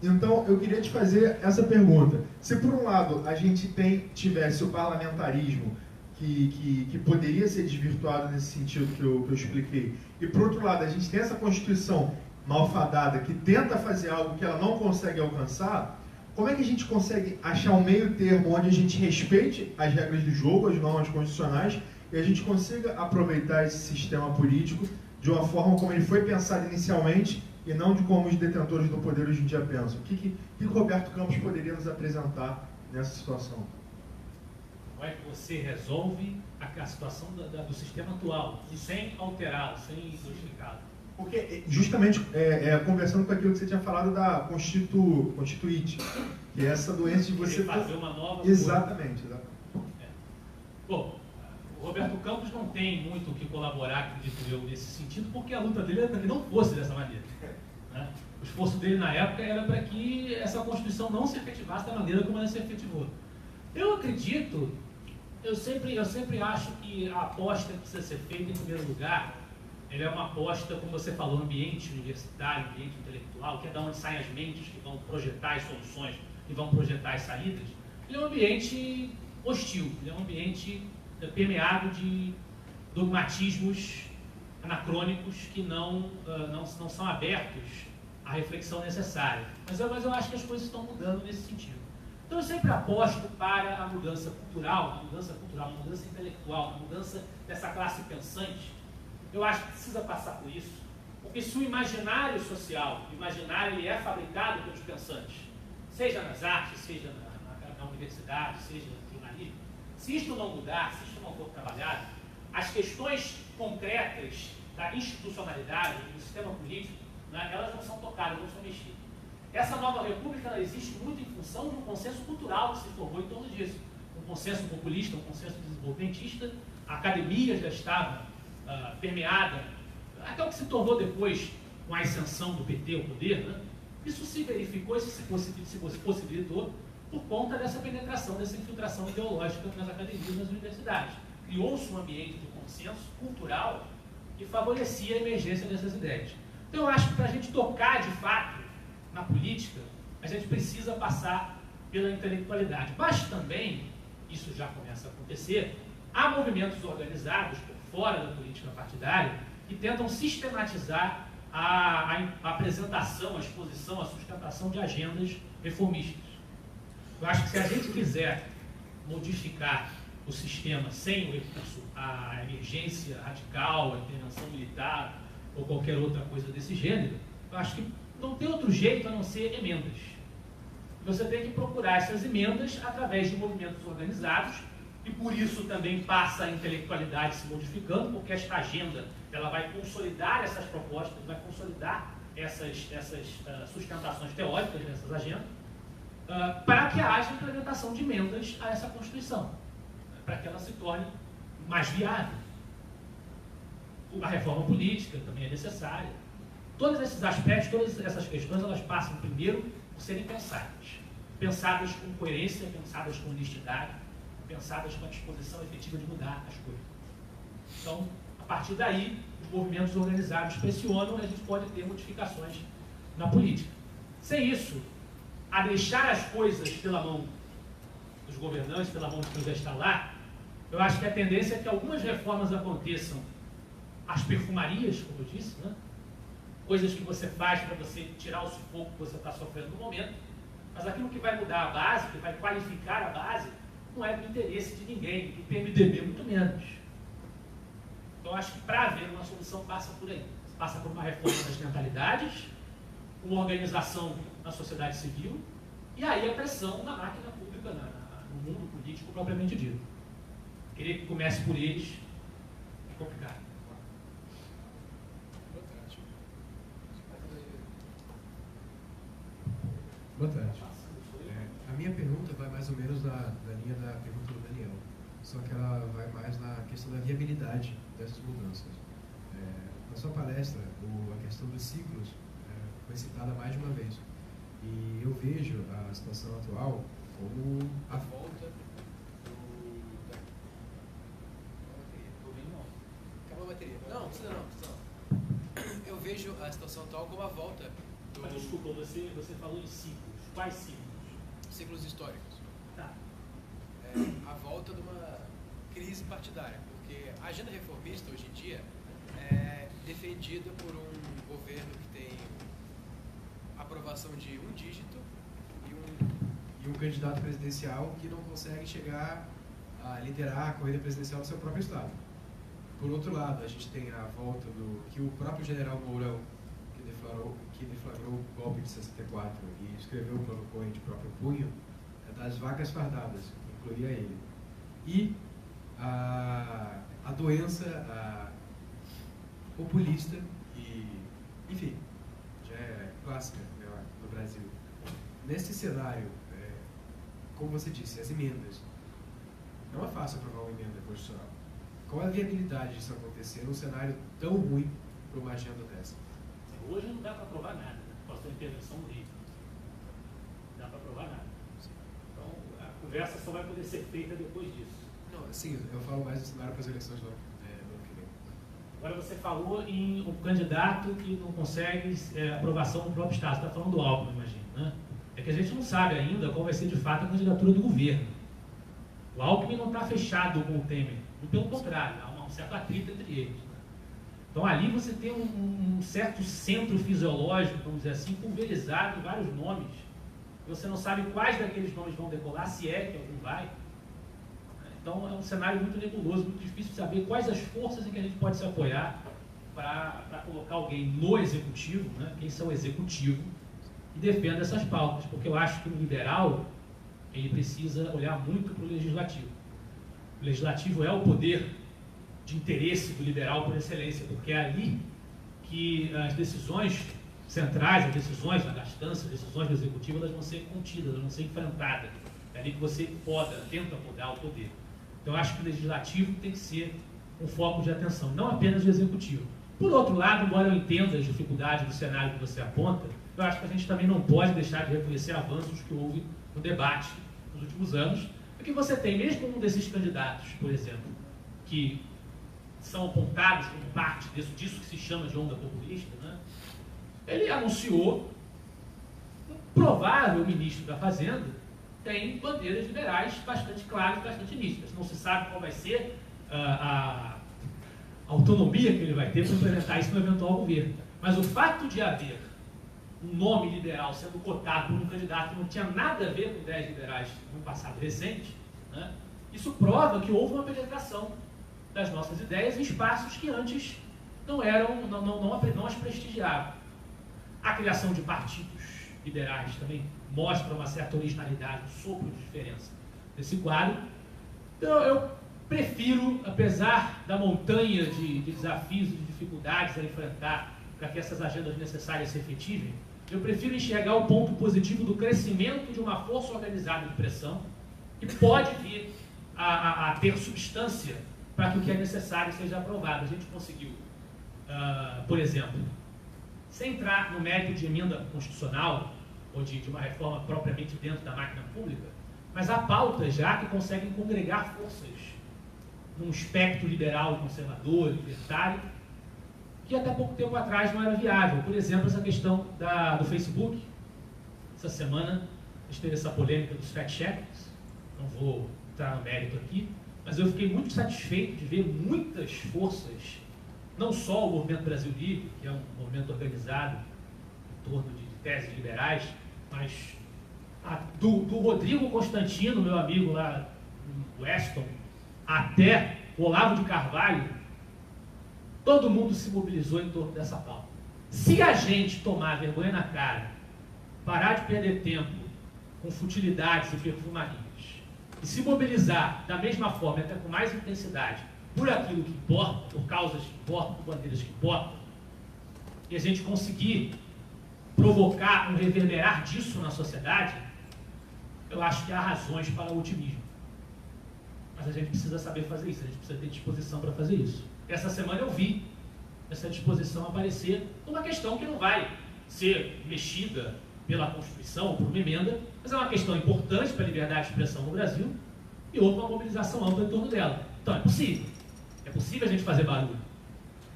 Então, eu queria te fazer essa pergunta. Se, por um lado, a gente tivesse o parlamentarismo que poderia ser desvirtuado nesse sentido que eu expliquei, e, por outro lado, a gente tem essa Constituição malfadada que tenta fazer algo que ela não consegue alcançar, como é que a gente consegue achar um meio termo onde a gente respeite as regras do jogo, as normas constitucionais, e a gente consiga aproveitar esse sistema político de uma forma como ele foi pensado inicialmente e não de como os detentores do poder hoje em dia pensam? O que Roberto Campos poderia nos apresentar nessa situação? Como é que você resolve a situação do sistema atual, sem alterá-lo, sem modificá-lo? Porque, justamente, conversando com aquilo que você tinha falado da constituinte, que é essa doença de você... fazer uma nova... Exatamente. Bom, o Roberto Campos não tem muito o que colaborar, acredito eu, nesse sentido, porque a luta dele era para que não fosse dessa maneira. Né? O esforço dele na época era para que essa Constituição não se efetivasse da maneira como ela se efetivou. Eu acredito, eu sempre acho que a aposta que precisa ser feita, em primeiro lugar, ela é uma aposta, como você falou, ambiente universitário, ambiente intelectual, que é da onde saem as mentes que vão projetar as soluções, que vão projetar as saídas. Ele é um ambiente hostil, ele é um ambiente permeado de dogmatismos anacrônicos que não são abertos à reflexão necessária. Mas eu acho que as coisas estão mudando nesse sentido. Então eu sempre aposto para a mudança cultural, a mudança intelectual, a mudança dessa classe pensante. Eu acho que precisa passar por isso, porque se o imaginário social, o imaginário ele é fabricado pelos pensantes, seja nas artes, seja na universidade, seja no jornalismo, se isto não mudar, se isto não for trabalhado, as questões concretas da institucionalidade, do sistema político, né, elas não são tocadas, não são mexidas. Essa nova república ela existe muito em função de um consenso cultural que se formou em torno disso. Um consenso populista, um consenso desenvolvimentista, a academia já estava permeada, até o que se tornou depois com a ascensão do PT ao poder, né? Isso se verificou, isso se possibilitou por conta dessa penetração, dessa infiltração ideológica nas academias e nas universidades. Criou-se um ambiente de consenso cultural que favorecia a emergência dessas ideias. Então eu acho que para a gente tocar de fato na política, a gente precisa passar pela intelectualidade. Mas também, isso já começa a acontecer, há movimentos organizados por fora da política partidária que tentam sistematizar a apresentação, a exposição, a sustentação de agendas reformistas. Eu acho que se a gente quiser modificar o sistema sem o recurso à emergência radical, à intervenção militar ou qualquer outra coisa desse gênero, eu acho que não tem outro jeito a não ser emendas. Você tem que procurar essas emendas através de movimentos organizados e por isso também passa a intelectualidade se modificando, porque esta agenda ela vai consolidar essas propostas, vai consolidar essas sustentações teóricas dessas agendas, para que haja implementação de emendas a essa Constituição, para que ela se torne mais viável. A reforma política também é necessária. Todos esses aspectos, todas essas questões, elas passam primeiro por serem pensadas com coerência, pensadas com honestidade, pensadas com a disposição efetiva de mudar as coisas. Então, a partir daí, os movimentos organizados pressionam e a gente pode ter modificações na política. Sem isso, a deixar as coisas pela mão dos governantes, pela mão de quem já está lá, eu acho que a tendência é que algumas reformas aconteçam às perfumarias, como eu disse, né? Coisas que você faz para você tirar o sufoco que você está sofrendo no momento, mas aquilo que vai mudar a base, que vai qualificar a base, não é do interesse de ninguém, do PMDB muito menos. Então, acho que para haver uma solução passa por aí. Passa por uma reforma das mentalidades, uma organização na sociedade civil, e aí a pressão na máquina pública, no mundo político propriamente dito. Querer que comece por eles é complicado. Boa tarde. A minha pergunta vai mais ou menos na linha da pergunta do Daniel, só que ela vai mais na questão da viabilidade dessas mudanças. Na sua palestra, a questão dos ciclos foi citada mais de uma vez, e eu vejo a situação atual como a volta Acabou a bateria. Não, precisa não. Eu vejo a situação atual como a volta do... Mas desculpa, você falou em ciclos. Quais ciclos? Ciclos históricos. Tá. A volta de uma crise partidária, porque a agenda reformista hoje em dia é defendida por um governo que tem aprovação de um dígito e um candidato presidencial que não consegue chegar a liderar a corrida presidencial do seu próprio estado. Por outro lado, a gente tem a volta do que o próprio general Mourão, que deflagrou o golpe de 64 e escreveu o plano Cohen de próprio punho, das vacas fardadas, que incluía ele. E a doença populista e, enfim, já é clássica, né, no Brasil. Nesse cenário, como você disse, as emendas. Não é fácil aprovar uma emenda constitucional. Qual a viabilidade disso acontecer num cenário tão ruim para uma agenda dessa? Hoje não dá para aprovar nada, né? Posso ter intervenção no Rio. Não dá para aprovar nada. Então, a conversa só vai poder ser feita depois disso. Não, sim, eu falo mais do cenário para as eleições do ano que vem. Agora você falou em um candidato que não consegue aprovação no próprio Estado. Você está falando do Alckmin, imagino, né? É que a gente não sabe ainda qual vai ser de fato a candidatura do governo. O Alckmin não está fechado com o Temer. Pelo contrário, há um certo atrito entre eles. Né? Então ali você tem um certo centro fisiológico, vamos dizer assim, pulverizado em vários nomes. Você não sabe quais daqueles nomes vão decolar, se é que algum vai. Então é um cenário muito nebuloso, muito difícil de saber quais as forças em que a gente pode se apoiar para colocar alguém no executivo, né? Quem são o executivo, e defenda essas pautas. Porque eu acho que o liberal ele precisa olhar muito para o legislativo. O legislativo é o poder de interesse do liberal por excelência, porque é ali que as decisões centrais, as decisões da gastança, as decisões do executivo, elas vão ser contidas, elas vão ser enfrentadas. É ali que você tenta podar o poder. Então, eu acho que o legislativo tem que ser um foco de atenção, não apenas o executivo. Por outro lado, embora eu entenda as dificuldades do cenário que você aponta, eu acho que a gente também não pode deixar de reconhecer avanços que houve no debate nos últimos anos, porque você tem mesmo um desses candidatos, por exemplo, que são apontados como parte disso que se chama de onda populista, né? Ele anunciou um provável ministro da Fazenda tem bandeiras liberais bastante claras, bastante nítidas. Não se sabe qual vai ser a autonomia que ele vai ter para implementar isso no eventual governo. Mas o fato de haver um nome liberal sendo cotado por um candidato que não tinha nada a ver com ideias liberais no passado recente, né, isso prova que houve uma penetração das nossas ideias em espaços que antes não as prestigiavam. A criação de partidos liberais também mostra uma certa originalidade, um sopro de diferença nesse quadro. Então, eu prefiro, apesar da montanha de desafios e de dificuldades a enfrentar para que essas agendas necessárias se efetivem, eu prefiro enxergar o ponto positivo do crescimento de uma força organizada de pressão que pode vir a ter substância para que o que é necessário seja aprovado. A gente conseguiu, por exemplo, sem entrar no mérito de emenda constitucional ou de uma reforma propriamente dentro da máquina pública, mas há pautas já que conseguem congregar forças num espectro liberal, conservador, libertário, que até pouco tempo atrás não era viável. Por exemplo, essa questão do Facebook. Essa semana a gente teve essa polêmica dos fact-checkers, não vou entrar no mérito aqui, mas eu fiquei muito satisfeito de ver muitas forças, não só o Movimento Brasil Livre, que é um movimento organizado em torno de teses liberais, mas do Rodrigo Constantino, meu amigo lá no Weston, até o Olavo de Carvalho, todo mundo se mobilizou em torno dessa pauta. Se a gente tomar vergonha na cara, parar de perder tempo com futilidades e perfumaria, e se mobilizar da mesma forma, até com mais intensidade, por aquilo que importa, por causas que importam, por bandeiras que importam, e a gente conseguir provocar um reverberar disso na sociedade, eu acho que há razões para o otimismo. Mas a gente precisa saber fazer isso, a gente precisa ter disposição para fazer isso. Essa semana eu vi essa disposição aparecer numa questão que não vai ser mexida pela Constituição ou por uma emenda, mas é uma questão importante para a liberdade de expressão no Brasil e houve uma mobilização ampla em torno dela. Então é possível a gente fazer barulho.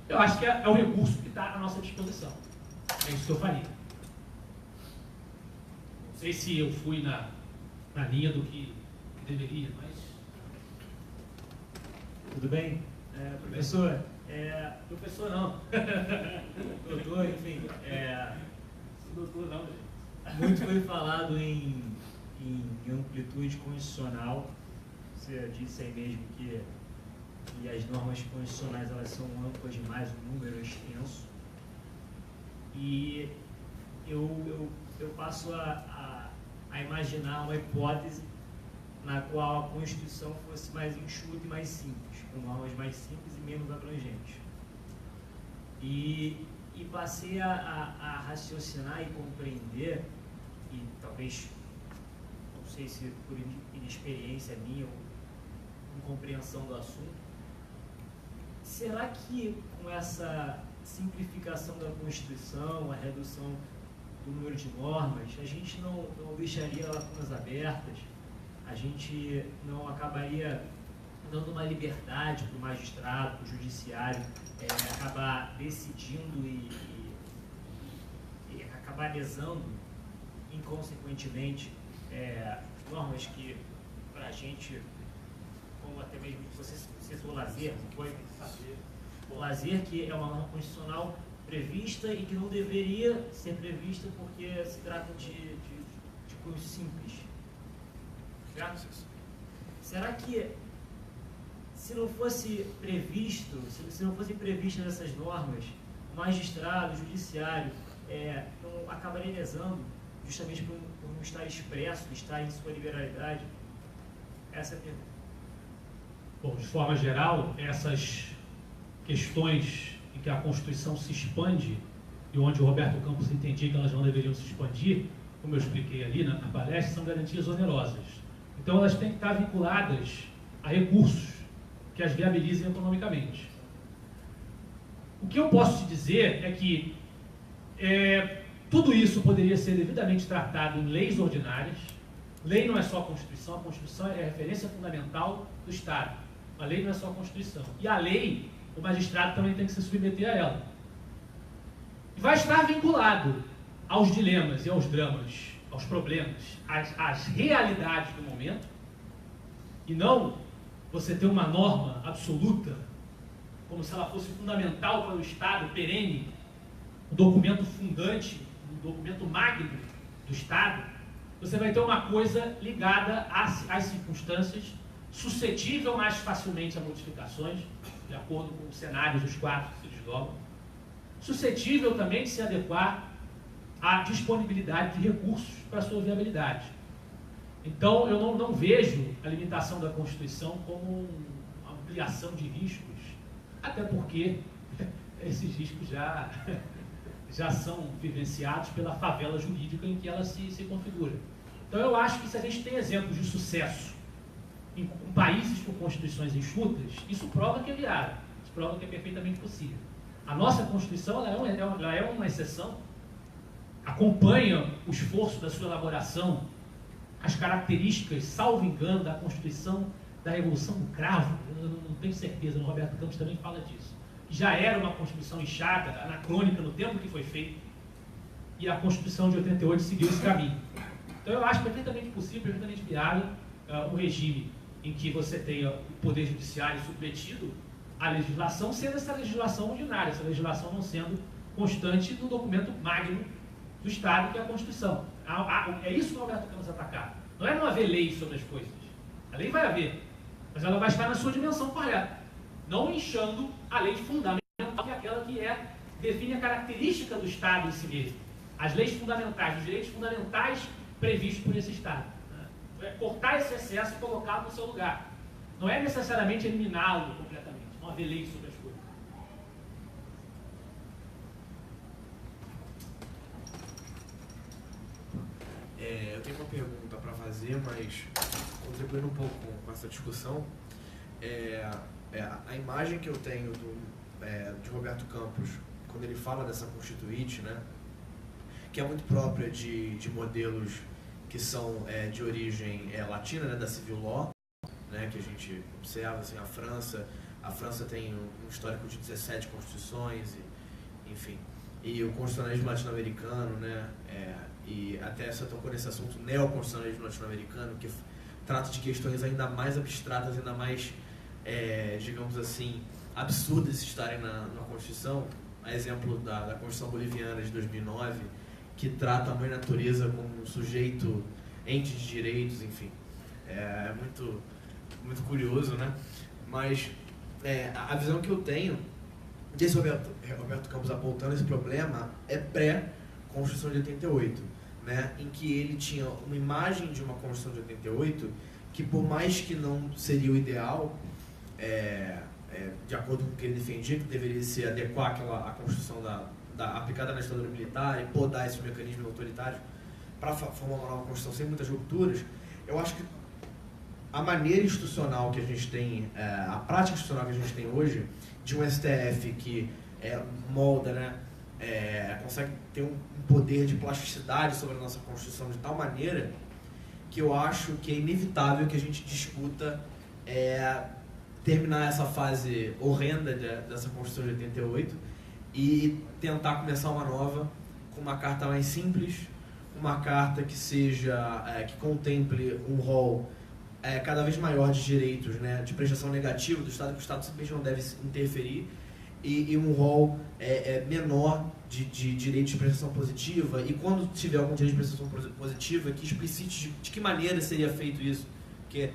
Eu acho que é o recurso que está à nossa disposição. É isso que eu faria. Não sei se eu fui na linha do que deveria, mas... Tudo bem? Professor? Professor não. Doutor, enfim. Doutor não, gente. Muito foi falado em amplitude constitucional. Você disse aí mesmo que as normas constitucionais elas são amplas demais, o número é extenso. E eu passo a imaginar uma hipótese na qual a Constituição fosse mais enxuta e mais simples, com normas mais simples e menos abrangentes. E passei a raciocinar e compreender, e talvez, não sei se por inexperiência minha ou incompreensão do assunto, será que com essa simplificação da Constituição, a redução do número de normas, a gente não deixaria lacunas abertas, a gente não acabaria dando uma liberdade para o magistrado, para o judiciário, acabar decidindo e acabar lesando, inconsequentemente, normas que, para a gente, como até mesmo você citou o lazer, não foi? O lazer, que é uma norma constitucional prevista e que não deveria ser prevista porque se trata de coisas simples. Certo? Será que, se não fosse previsto, se não fossem previstas essas normas, o magistrado, o judiciário, não acabaria lesando justamente por não estar expresso, estar em sua liberalidade? Essa é a pergunta. Bom, de forma geral, essas questões em que a Constituição se expande e onde o Roberto Campos entendia que elas não deveriam se expandir, como eu expliquei ali na palestra, são garantias onerosas. Então, elas têm que estar vinculadas a recursos que as viabilizem economicamente. O que eu posso te dizer é que tudo isso poderia ser devidamente tratado em leis ordinárias. Lei não é só a Constituição é a referência fundamental do Estado. A lei não é só a Constituição. E a lei, o magistrado também tem que se submeter a ela. E vai estar vinculado aos dilemas e aos dramas, aos problemas, às realidades do momento, e não você ter uma norma absoluta, como se ela fosse fundamental para o Estado, perene, um documento fundante, um documento magno do Estado. Você vai ter uma coisa ligada às circunstâncias, suscetível mais facilmente a modificações, de acordo com os cenários dos quadros que se desdobram, suscetível também de se adequar à disponibilidade de recursos para a sua viabilidade. Então, eu não vejo a limitação da Constituição como uma ampliação de riscos, até porque esses riscos já são vivenciados pela favela jurídica em que ela se configura. Então, eu acho que se a gente tem exemplos de sucesso em países com constituições enxutas, isso prova que é viável, isso prova que é perfeitamente possível. A nossa Constituição ela é uma exceção, acompanha o esforço da sua elaboração as características, salvo engano, da Constituição da Revolução do Cravo. Eu não tenho certeza, o Roberto Campos também fala disso. Já era uma Constituição inchada, anacrônica no tempo que foi feita, e a Constituição de 88 seguiu esse caminho. Então eu acho perfeitamente possível, perfeitamente viável, um regime em que você tenha o Poder Judiciário submetido à legislação, sendo essa legislação ordinária, essa legislação não sendo constante no documento magno do Estado, que é a Constituição. É isso que o Roberto Campos atacar. Não é não haver lei sobre as coisas. A lei vai haver, mas ela vai estar na sua dimensão correta, não inchando a lei fundamental, que é aquela que define a característica do Estado em si mesmo. As leis fundamentais, os direitos fundamentais previstos por esse Estado. É cortar esse excesso e colocá-lo no seu lugar. Não é necessariamente eliminá-lo completamente, não haver lei sobre as coisas. Eu tenho uma pergunta para fazer, mas contribuindo um pouco com essa discussão, a imagem que eu tenho de Roberto Campos, quando ele fala dessa constituinte, né, que é muito própria de modelos que são de origem latina, né, da civil law, né, que a gente observa, assim, a França tem um histórico de 17 constituições, enfim, e o constitucionalismo latino-americano, né, e até você tocou nesse assunto, neoconstitucionalismo latino-americano, que trata de questões ainda mais abstratas, ainda mais, digamos assim, absurdas estarem na Constituição. A exemplo da Constituição Boliviana de 2009, que trata a mãe natureza como um sujeito, ente de direitos, enfim. É muito, muito curioso, né? Mas a visão que eu tenho desse Roberto Campos apontando esse problema é pré-Constituição de 88, né? Em que ele tinha uma imagem de uma Constituição de 88 que, por mais que não seria o ideal, de acordo com o que ele defendia, que deveria se adequar a Constituição aplicada na ditadura militar e podar esses mecanismos autoritários para formar uma nova Constituição sem muitas rupturas, eu acho que a maneira institucional que a gente tem, a prática institucional que a gente tem hoje, de um STF que molda, né, consegue ter um poder de plasticidade sobre a nossa Constituição de tal maneira que eu acho que é inevitável que a gente discuta terminar essa fase horrenda dessa Constituição de 88 e tentar começar uma nova com uma carta mais simples, uma carta que que contemple um rol cada vez maior de direitos, né, de prestação negativa do Estado, que o Estado simplesmente não deve interferir, e um rol menor de direitos de prestação positiva, e quando tiver algum direito de prestação positiva, que explicite de que maneira seria feito isso, porque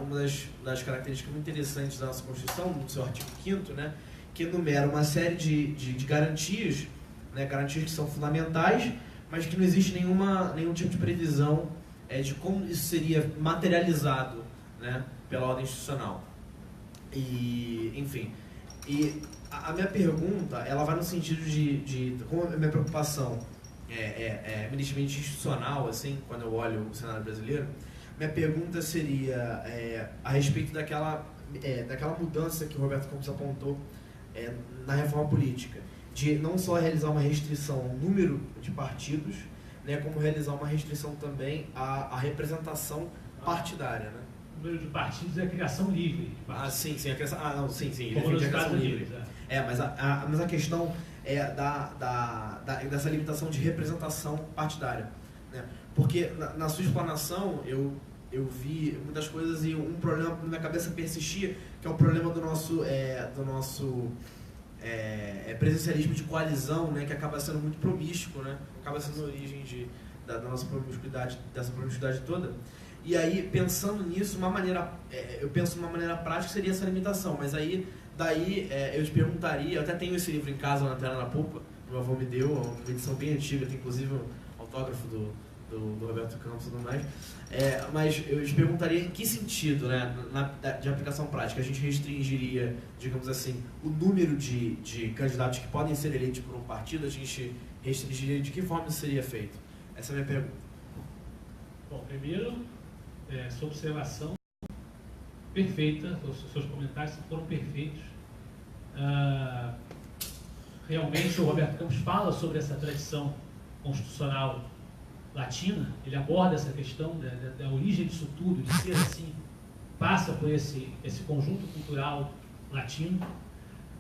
uma das características muito interessantes da nossa Constituição, no seu artigo 5º, né, que enumera uma série de garantias, né, garantias que são fundamentais, mas que não existe nenhum tipo de previsão de como isso seria materializado, né, pela ordem institucional. E, enfim, a minha pergunta, ela vai no sentido como a minha preocupação eminentemente institucional, assim, quando eu olho o cenário brasileiro, minha pergunta seria a respeito daquela mudança que o Roberto Campos apontou na reforma política, de não só realizar uma restrição ao número de partidos, né, como realizar uma restrição também à representação partidária, né? O número de partidos é a criação livre de partidos. Sim, a criação... sim, como nos Estados Unidos. Mas a questão dessa limitação de representação partidária, né? Porque na sua explanação eu vi muitas coisas e um problema na minha cabeça persistia, que é o problema do nosso presencialismo de coalizão, né, que acaba sendo muito promíscuo, né, acaba sendo a origem da nossa promiscuidade, dessa promiscuidade toda. E aí, pensando nisso, eu penso uma maneira prática seria essa limitação, mas daí eu te perguntaria, eu até tenho esse livro em casa, na tela na polpa, meu avô me deu, uma edição bem antiga, tem inclusive um autógrafo do Roberto Campos e tudo mais, mas eu te perguntaria em que sentido, né, de aplicação prática, a gente restringiria, digamos assim, o número de candidatos que podem ser eleitos por um partido, a gente restringiria de que forma isso seria feito? Essa é a minha pergunta. Bom, primeiro, sua observação perfeita, os seus comentários foram perfeitos. Realmente o Roberto Campos fala sobre essa tradição constitucional latina, ele aborda essa questão da origem disso tudo, de ser assim, passa por esse conjunto cultural latino.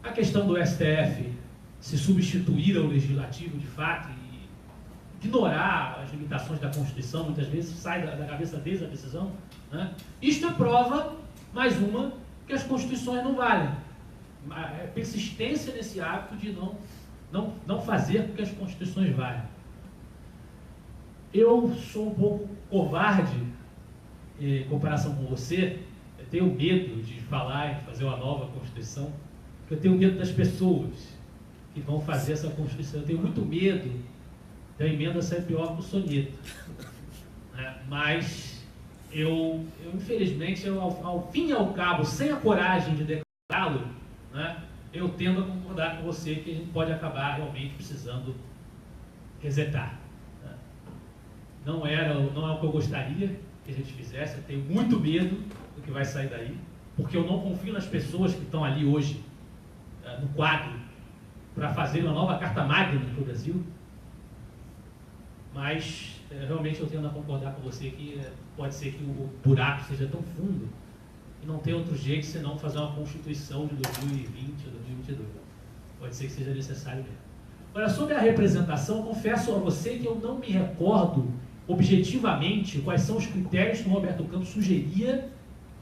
A questão do STF se substituir ao legislativo de fato e ignorar as limitações da Constituição, muitas vezes sai da cabeça deles a decisão, né? Isto é prova, mais uma, que as Constituições não valem. A persistência nesse hábito de não fazer com que as Constituições valham. Eu sou um pouco covarde em comparação com você. Eu tenho medo de falar em fazer uma nova Constituição, porque eu tenho medo das pessoas que vão fazer essa Constituição. Eu tenho muito medo da emenda sair pior que o soneto. Mas eu infelizmente, ao fim e ao cabo, sem a coragem de declará-lo, né, eu tendo a concordar com você que a gente pode acabar realmente precisando resetar. Né? Não é o que eu gostaria que a gente fizesse. Eu tenho muito medo do que vai sair daí, porque eu não confio nas pessoas que estão ali hoje, no quadro, para fazer uma nova Carta Magna para o Brasil. Mas realmente eu tendo a concordar com você que pode ser que o buraco seja tão fundo e não tem outro jeito senão fazer uma Constituição de 2020 ou 2022. Pode ser que seja necessário mesmo. Agora, sobre a representação, confesso a você que eu não me recordo objetivamente quais são os critérios que o Roberto Campos sugeria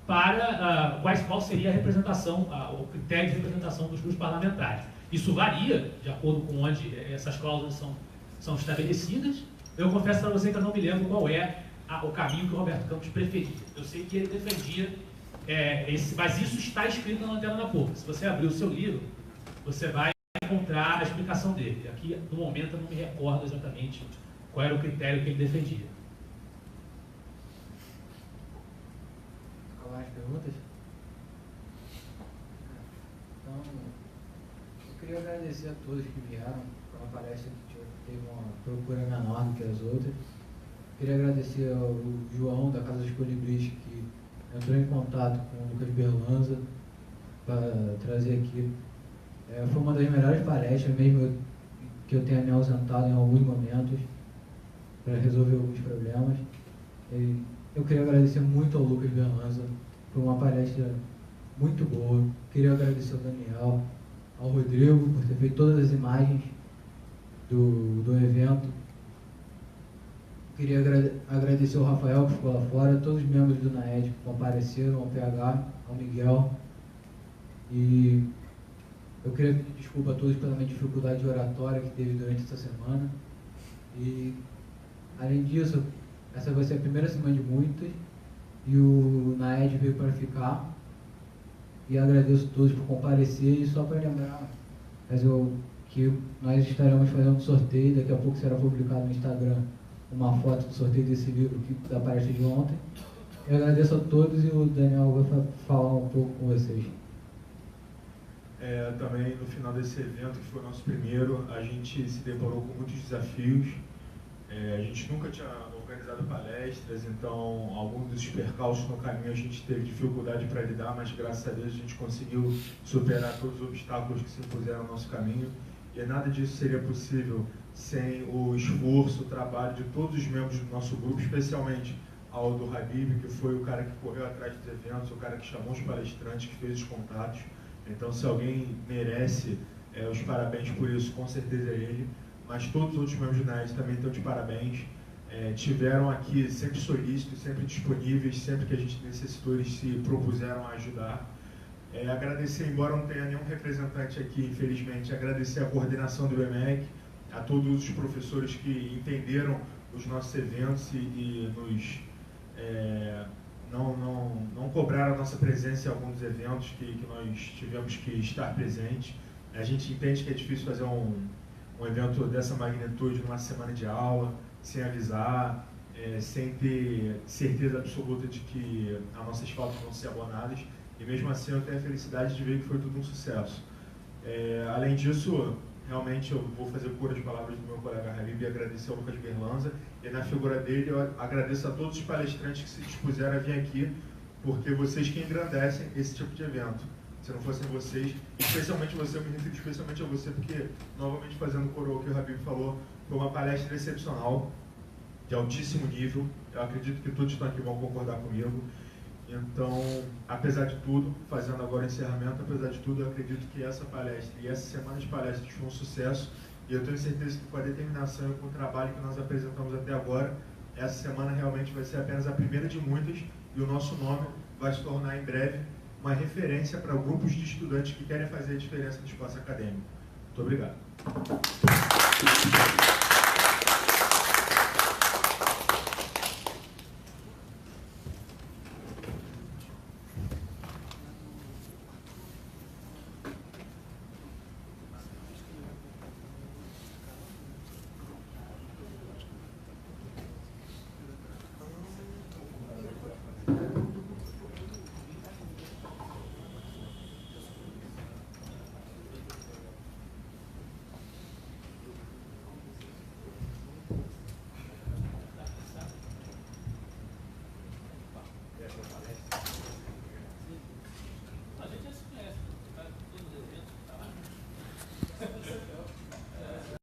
para qual seria a representação, o critério de representação dos grupos parlamentares. Isso varia de acordo com onde essas cláusulas são estabelecidas. Eu confesso para você que eu não me lembro qual é o caminho que o Roberto Campos preferia. Eu sei que ele defendia mas isso está escrito na Lanterna da Forca. Se você abrir o seu livro, você vai encontrar a explicação dele. Aqui, no momento, eu não me recordo exatamente qual era o critério que ele defendia. Mais perguntas? Então, eu queria agradecer a todos que vieram para uma palestra que teve uma procura menor do que as outras. Queria agradecer ao João, da Casa dos Colibris, que entrou em contato com o Lucas Berlanza para trazer aqui. Foi uma das melhores palestras, mesmo que eu tenha me ausentado em alguns momentos para resolver alguns problemas. Eu queria agradecer muito ao Lucas Berlanza por uma palestra muito boa. Queria agradecer ao Daniel, ao Rodrigo por ter feito todas as imagens do evento. Queria agradecer ao Rafael, que ficou lá fora, a todos os membros do NAED que compareceram, ao PH, ao Miguel. E eu queria pedir desculpa a todos pela minha dificuldade de oratória que teve durante essa semana. E, além disso, essa vai ser a primeira semana de muitas, e o NAED veio para ficar. E agradeço a todos por comparecer. E só para lembrar, que nós estaremos fazendo um sorteio, daqui a pouco será publicado no Instagram uma foto do sorteio desse livro da palestra de ontem. Eu agradeço a todos e o Daniel vai falar um pouco com vocês. Também no final desse evento, que foi o nosso primeiro, a gente se deparou com muitos desafios. A gente nunca tinha organizado palestras, então alguns dos percalços no caminho a gente teve dificuldade para lidar, mas graças a Deus a gente conseguiu superar todos os obstáculos que se impuseram no nosso caminho. E nada disso seria possível sem o esforço, o trabalho de todos os membros do nosso grupo, especialmente ao do Habib, que foi o cara que correu atrás dos eventos, o cara que chamou os palestrantes, que fez os contatos. Então, se alguém merece os parabéns por isso, com certeza é ele. Mas todos os outros membros do NAED também estão de parabéns. Tiveram aqui sempre solícitos, sempre disponíveis, sempre que a gente necessitou, eles se propuseram a ajudar. Agradecer, embora não tenha nenhum representante aqui, infelizmente, agradecer a coordenação do IBMEC, a todos os professores que entenderam os nossos eventos e nos não cobraram a nossa presença em alguns dos eventos que nós tivemos que estar presentes. A gente entende que é difícil fazer um evento dessa magnitude numa semana de aula, sem avisar, sem ter certeza absoluta de que as nossas faltas vão ser abonadas. E mesmo assim eu tenho a felicidade de ver que foi tudo um sucesso. Além disso, realmente eu vou fazer cura de palavras do meu colega Habib e agradecer ao Lucas Berlanza. E na figura dele eu agradeço a todos os palestrantes que se dispuseram a vir aqui, porque vocês que engrandecem esse tipo de evento. Se não fossem vocês, especialmente você, eu me refiro especialmente a você, porque, novamente fazendo coroa ao que o Habib falou, foi uma palestra excepcional. de altíssimo nível. Eu acredito que todos estão aqui vão concordar comigo. Então, apesar de tudo, fazendo agora o encerramento, apesar de tudo, eu acredito que essa palestra e essa semana de palestras foi um sucesso. E eu tenho certeza que com a determinação e com o trabalho que nós apresentamos até agora, essa semana realmente vai ser apenas a primeira de muitas e o nosso nome vai se tornar em breve uma referência para grupos de estudantes que querem fazer a diferença no espaço acadêmico. Muito obrigado.